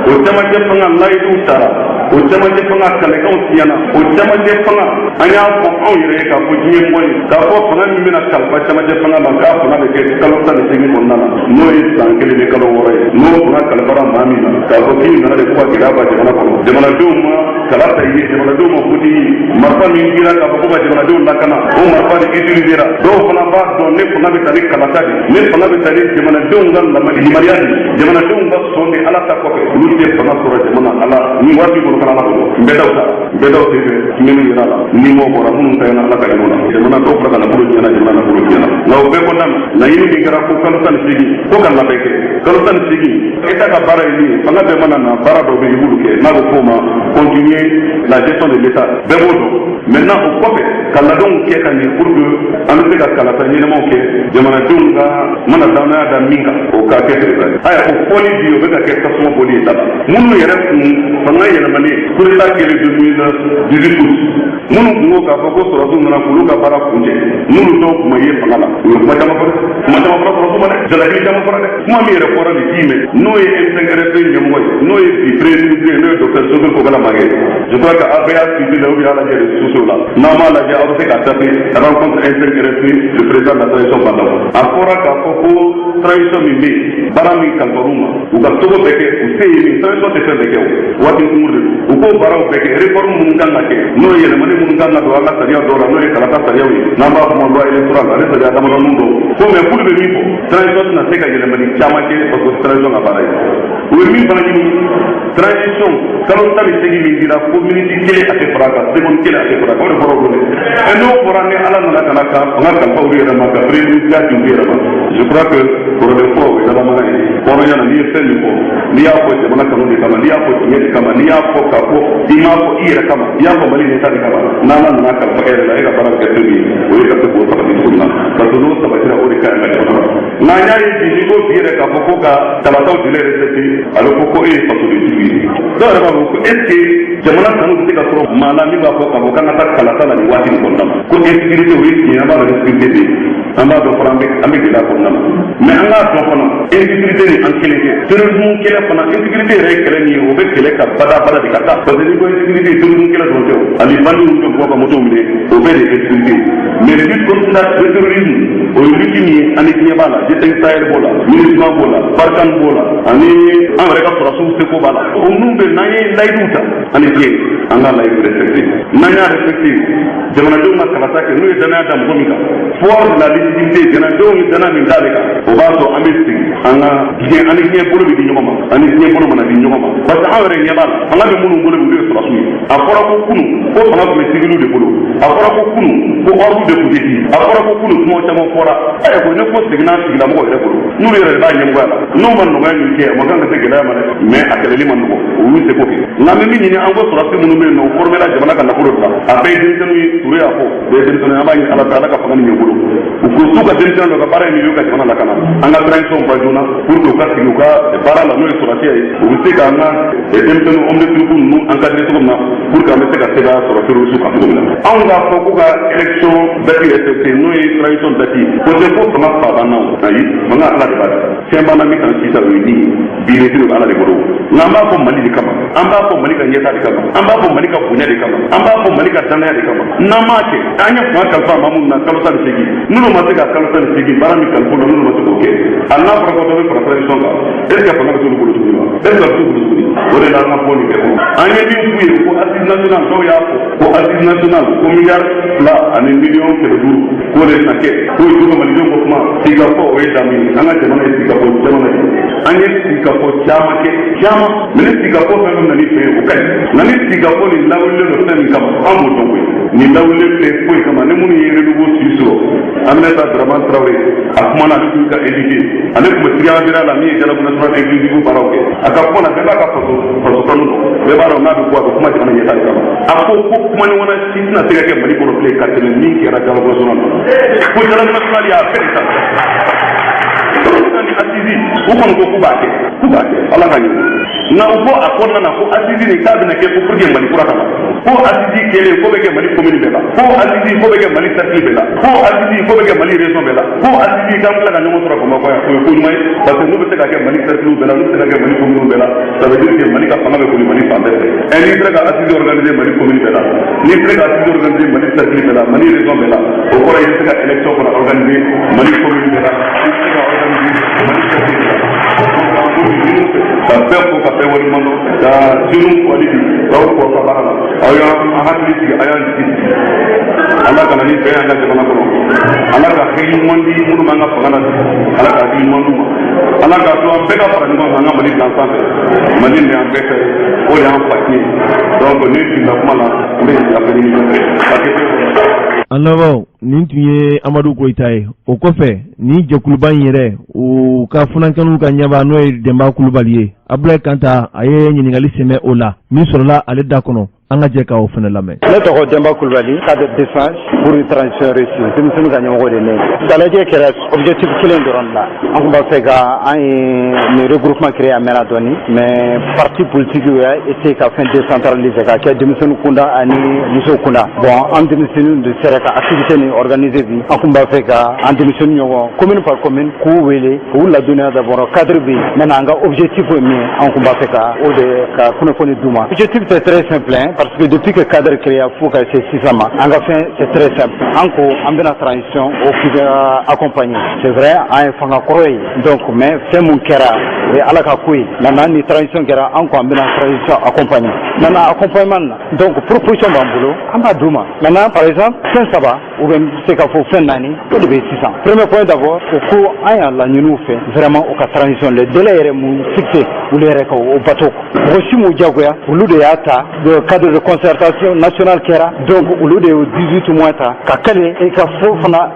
o camancɛ fanga layiduw taara o camancɛ fanga kɛlɛkɛw tiɲɛna o camancɛ fanga an y'a fɔ anw yɛrɛ ye k'a fɔ diɲɛ mɔgɔ ye k'a fɔ fanga min bɛna kalifa camancɛ fanga ma k'a fanga bɛ kɛ kalo 18 kɔnɔna na n'o ye san 1 ni kalo 6 ye n'o fanga kalifara maa min na k'a fɔ k'i nana de ko ka gɛlɛya ba jamana kɔnɔ jamanadenw ma kala ta ye jamanadenw ma futi marifa min dira k'a fɔ ko ka jamanadenw lakana o marifa de utilisera dɔw fana b'a dɔn ne fanga bɛ taa ni kalata de ne fanga bɛ taa ni jamanadenw ka limaniya de jamanadenw ka sɔn de Ala ta kɔfɛ olu tɛ fanga sɔrɔ jamana Ala ni waati kɔnɔ fana Ala kɔnɔ n bɛ daw ta n bɛ daw senfɛ minnu yira la ni m'o bɔra minnu ta Ala ka yɛlɛma jamana dɔw fara ka nafolo tiɲɛna jamana nafolo tiɲɛna nka o bɛɛ kɔnɔna na laɲini min kɛra ko kalo 18 ko ka labɛn kɛ kalo 18 État ka baara ye min ye fanga bɛɛ mana na baara dɔw bɛ i b'olu kɛ n'a bɛ f'o ma continuer la gestion de l'État bɛɛ b'o dɔn maintenant o kɔfɛ ka labɛnw kɛ ka ɲɛ pour que an bɛ se ka kalata ɲɛnamaw kɛ jamanadenw ka mana danaya da min kan o ka kɛ tigɛ aya o fɔli bi o bɛ ka kɛ tasuma bɔli ye dala minnu yɛrɛ kun fanga yɛlɛmani coup d'état kɛlen 2018 août minnu kun ko k'a fɔ ko sɔrɔsiw nana k'olu ka baara kuncɛ minnu dɔw kun ma ye fanga la u ye kuma caman fɔ dɛ sɔrɔsiw ma dɛ jalaki caman fɔra dɛ kuma min yɛrɛ fɔra nin k'i mɛn n'o ye M5RFP ɲɛmɔgɔ ye n'o ye bi premier ministre n'o ye docteur Sogol Kobala Magɛ je crois que aw bɛɛ y'a suivi la ou bien y'a lajɛ réseaux sociaux la n'aw m'a lajɛ aw bɛ se k'a taper rencontre M5RFP le président de la transition Bandaw a fɔra k'a fɔ ko transition min bɛ yen baara min kalifar'u ma u ka togo bɛɛ kɛ u se ye transition tɛ fɛn bɛɛ kɛ o waati kunkur de u k'o baaraw bɛɛ kɛ réforme minnu kan ka kɛ n'o ye yɛlɛmani minnu kan ka don an ka sariya dɔw la n'o ye kalata sariyaw ye n'an b'a fɔ ma loi électorale ale sariya damadɔnin dɔw ko mais k'olu bɛ min fɔ transition tɛna se ka yɛlɛmani caman kɛ parce que transition ka baara ye u ye min fana ɲini transition kalo 18 min dira fo miniti kelen a tɛ fara kan seconde kelen a tɛ fara kan o de fɔra o don et n'o fɔra ni ala nana ka na ka fanga kalifa olu yɛrɛ ma ka président di olu yɛrɛ ma je crois que kɔrɔlen fɔ o ye dalamana ye hɔrɔnya na n'i ye fɛn min fɔ n'i y'a fɔ jamana kanu de kama n'i y'a fɔ tiɲɛ de kama n'i y'a fɔ k'a fɔ i m'a fɔ i yɛrɛ kama n'i y'a fɔ mali ɲɛta de kama n'ala nana kalifa e yɛrɛ la e ka baara kɛ fɛn min ye o ye ka se k'o sabati cogo min na parce que n'o sabatira o de ka ɲi ka jamana la nka n y'a ye bi n'i ko bi yɛrɛ k'a fɔ ko ka kalataw délai respecté a bɛ fɔ ko e ye fasoden jugu ye dɔw yɛrɛ b'a fɔ ko est ce que jamana kanu bɛ se ka sɔrɔ maa la min b'a fɔ k'a fɔ k'an ka taa kalata la nin waati nin kɔnɔna na ko insécurité o ye tiɲɛ an b'a dɔn insécurité bɛ yen an b'a dɔn fana an bɛ gɛlɛya kɔnɔna na mais an k'a dɔn fana insécurité ni an kelen tɛ terrorisme kɛlɛ fana insécurité yɛrɛ ye kɛlɛ min ye o bɛ kɛlɛ ka bada de ka taa parce que n'i ko insécurité terrorisme kɛlɛ dɔrɔn tɛ o ani bandits minnu bɛ mɔgɔw ka moto minɛ o bɛɛ de ye insécurité mais lutte contre le terrorisme o ye lutte min ye ani diɲɛ b'a la G5 Sahel b'o la MINUSMA b'o la Barkhane b'o la ani an yɛrɛ ka sɔrɔsiw seko b'a la o minnu bɛ n'an ye layiduw ta ani diɲɛ an ka layidu respecté n'an y'a respecté jamanadenw ka kalata kɛ n'u ye danaya da mɔgɔ min kan fort de la légitimité jamanadenw ye danaya min d'ale kan o b'a sɔrɔ an bɛ segin an ka diɲɛ ani diɲɛ bolo bɛ di ɲɔgɔn ma ani diɲɛ bolo mana di ɲɔgɔn ma parce que an yɛrɛ ɲɛ b'a la fanga bɛ minnu bolo olu ye sɔrɔsiw ye a fɔra ko kunun ko fanga tun bɛ civiliw de bolo a fɔra ko kunun ko ordre de tun tɛ di a fɔra ko kunun kuma caman fɔra ko ne ko seginna tigilamɔgɔw yɛrɛ bolo n'olu yɛrɛ de b'a ɲɛmɔgɔya la n'u ma nɔgɔya min kɛ a ma kan ka se gɛlɛya ma dɛ mais a kɛlɛli ma nɔgɔ olu tɛ ko kɛ n'an bɛ min ɲini an ko sɔrɔsi minnu bɛ yen nɔ o formela jamana ka nafolo de la a bɛɛ ye denmisɛnninw ye Ture y'a fɔ bɛɛ ye denmisɛnninw an b'a ɲini ala fɛ ala ka fanga nin ɲɛ bolo u ko s'u ka denmisɛnninw dɔ ka baara ye min ye ka jamana lakana an ka transition ba joona pour que u ka sigi u ka baara la n'o ye sɔrɔsiya ye u bɛ se k'an ka denmisɛnninw homme de troupe ninnu encadré cogo min na pour que an bɛ se ka se ka sɔrɔsiw su kan cogo min na anw k'a fɔ k'u ka élection date respecté n'o ye transition date o tɛ ko fanga fa banna o ayi fanga ala de b'a la fɛn banna min kan sisan o ye nin bi ne tiri ala de bolo nka an b'a fɔ mali de kama an b'a fɔ mali ka ɲɛta de kama an b'a fɔ mali ka bonya de kama an b'a fɔ mali ka danaya de kama n'an m'a kɛ an ye fanga kalifa maa minnu na kalo 18 n'olu ma se ka kalo 18 baara min kalifa la n'olu ma se k'o kɛ hali n'a fɔra ko dɔ bɛ fara transition kan est ce que fanga bɛ t'olu bolo tuguni wa est ce que a bɛ t'olu bolo tuguni o de la an ka bɔ nin bɛɛ kɔnɔ an ye min f'u ye ko assise nationale dɔw y'a fɔ ko assise nationale ko miliyari 2 ani miliyɔn 500 k'o de bɛna kɛ k'o ye cogo malidenw ko kuma sigikafɔ o ye danbe ye an ka jamana ye sigikafɔ jamana ye an ye sigikafɔ caman kɛ caman mais ni sigikafɔ fɛn fɛn nana fɛ o ka ɲi nka ni sigikafɔ nin lawulilen don fɛn min kama an b'o dɔn koyi nin lawulilen filɛ foyi kama ni minnu ye renouveau si sɔrɔ Aminata Dramane Traoré a kumana ale tun ka édité ale tun bɛ triangle la min ye dialogue national inclusif baaraw kɛ a ka kuma na bɛɛ b'a ka faso kanu dɔn bɛɛ b'a dɔn n'a bɛ bɔ a bɛ kuma jamana ɲɛtaga de kama a ko kuma ɲɔgɔn na si tɛna se ka kɛ Mali kɔnɔ bilen ka tɛmɛ min kɛra dialogue national ko dialogue national y'a bɛɛ de ta assisi u kɔni ko k'u b'a kɛ ala ka ɲɛ nka u ko a kɔnɔna na ko assisi nin k'a bɛna kɛ ko pour que Mali kura kama ko assisi kɛlen ko bɛ kɛ Mali commune bɛɛ la ko assisi ko bɛ kɛ Mali cercle bɛɛ la ko assisi ko bɛ kɛ Mali région bɛɛ la ko assisi k'an bɛ se ka ɲɔgɔn sɔrɔ Bamakɔ yan o ye ko ɲuman ye parce que n'u bɛ se ka kɛ Mali cercle bɛɛ la n'u bɛ se ka kɛ Mali commune bɛɛ la ça veut dire que Mali ka fanga bɛ boli Mali fan bɛɛ fɛ et n'i sera ka assisi organiser Mali commune bɛɛ la n'i sera ka assisi organiser Mali cercle bɛɛ la Mali région bɛɛ la o kɔrɔ ye i bɛ se ka élection fana organiser Mali commune bɛɛ la i bɛ se ka organiser Mali cercle bɛɛ la ka bɛɛ fo ka bɛɛ waleɲuman dɔn ka jeunes wali bi k'aw kɔ ka baara la aw y'an hakili sigi a y'an jigi sigi ala ka na ni bɛɛ y'an ka jamana kɔnɔ ala ka hakili ɲuman di minnu b'an ka fanga na ala ka hakili ɲuman d'u ma ala k'a to an bɛɛ ka fara ɲɔgɔn kan an ka Mali dilan sanfɛ Mali nin y'an bɛɛ fɛ o de y'an fa tiɲɛ donc ni jiginna kuma la n bɛ yafa ɲini ɲɔgɔn fɛ an laban nin tun ye Amadu Koyita ye o kɔfɛ ni jɛkuluba in yɛrɛ u ka funankɛninw ka ɲɛbaa n'o ye Denba Kulubali ye Abdulaye Kanta a ye ɲininkali sɛmɛ o la min sɔrɔla ale da kɔnɔ an ka jɛ k'o fana lamɛn. Ne tɔgɔ Denba Kulubali cadre de défense pour une transition réussie denmisɛnninw ka ɲɛmɔgɔ de ne dalajɛ kɛra objectif kelen dɔrɔn la an tun b'a fɛ ka an ye nin regroupement créé a mɛnna dɔɔni mais parti politique y'a essayé ka fɛn décentraliser ka kɛ denmisɛnninw kunda ani musow kunda bon an denmisɛnninw de sera ka activité nin organiser bi an tun b'a fɛ ka an denmisɛnninw ɲɔgɔn commune par commune k'u wele k'u ladɔnniya d'abord cadre bɛ yen maintenant an ka objectif ye min ye an tun b'a fɛ ka o de ka kunnafoni d'u ma objectif c'est très simple parce que depuis que cadre créé faut que c'est 6 ans en fait c'est très simple encore en bien transition au qui accompagner c'est vrai en fanga croy donc mais c'est mon kera et ala ka koy maintenant ni transition kera encore en bien transition accompagner maintenant accompagnement donc proposition bambulo amba duma maintenant par exemple fin ça va ou bien c'est qu'à faut fin d'année au début 600 premier point d'abord au cours aya la ñu fait vraiment au transition le délai est mu fixé ou les rek au bateau aussi mu jagoya ou lu de yata le cadre de concertation nationale kera donc au lieu de 18 mois ta ka kale e ka fofana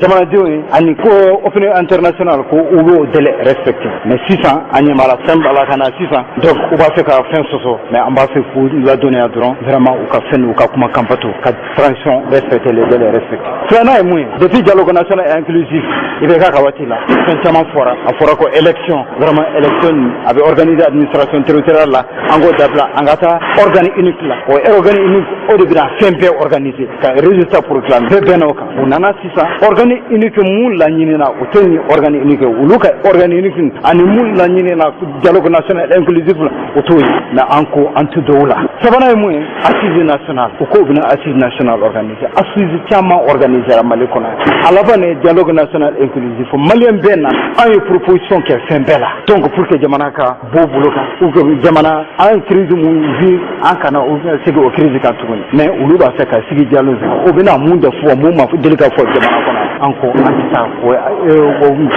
jamana diwe ani ko opinion international ko ou délai respecté mais 600 ani mala semble ala kana 600 donc on va faire ka fin soso mais on va faire pour la donner à drone vraiment au ka fin ou ka kuma kampato ka transition respecter les délais respectés cela est moins depuis dialogue national et inclusif il est ka wati là sincèrement fora ko élection vraiment élection avec organisé administration territoriale là ango dabla angata organique unique là o organique unique au début là CMP organisé ka résultat proclamé benoka unana 600 organique unique mul la nyina o teni organique unique uluka organique unique ani mul la nyina dialogue national inclusif o toyi na anko antu doula sabana mu assise nationale ko bina assise nationale organisé assise chama organisé la malikona alabane dialogue national inclusif malien benna ay proposition qui fait bella donc pour que jamana ka bobuloka ou que jamana ay crise mu vi ankana o sigi o crise ka tukuni mais uluba saka sigi dialogue o bina munda fo mo ma delika fo jamana kona anko antisa o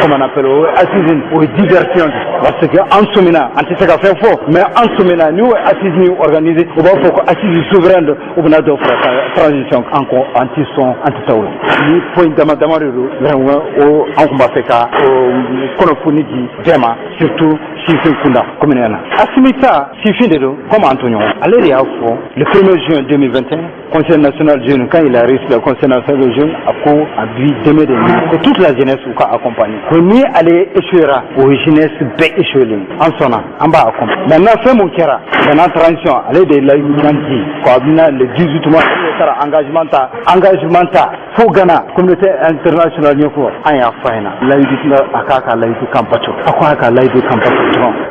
comment on appelle assise o diversion parce que en somina antisa ka fait fo mais en somina nous assise ni organisé o ba fo ko assise souveraine o bina do transition anko anti-son anti-taoul ni point damadamari vraiment o anko ba feka kono funigi dema surtout Sifin Kunda comme nana asimita Sifin dedo comme Antonio aller ya fo le 1er juin 2021 Conseil national jeune quand il a reçu le Conseil national jeune a ko abi deme que toute la jeunesse ou ka accompagner ko ni aller échouera au jeunesse be échouer en sona amba accompagner maintenant fait mon kera dans transition aller de la humanité ko abina le 18 mois sara engagement ta fo gana communauté internationale nyoko aya faina la yidina akaka la yidu kampato akaka la yidu kampato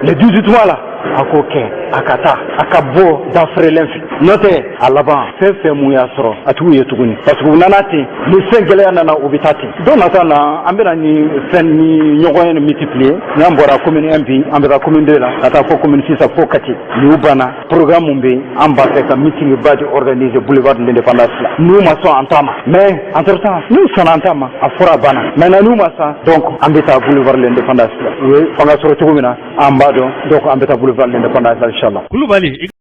le 18 mois là akoke akata akabo d'afrelef note alaba fait muya soro atu yetuguni parce que nanati ni sengele nana obitati donc natana ambena ni fen ni nyogoyen multiplier nyambora commune MP ambera commune de la ata fo commune 6 fo kati ni ubana programme mumbe amba fait un meeting badi organisé boulevard de l'indépendance là nous maçon entama mais entre temps nous sommes entama afora bana maintenant nous maçon donc ambeta boulevard de l'indépendance là oui fanga soro tugumina ambado donc ambeta boulevard l'indépendance inchallah.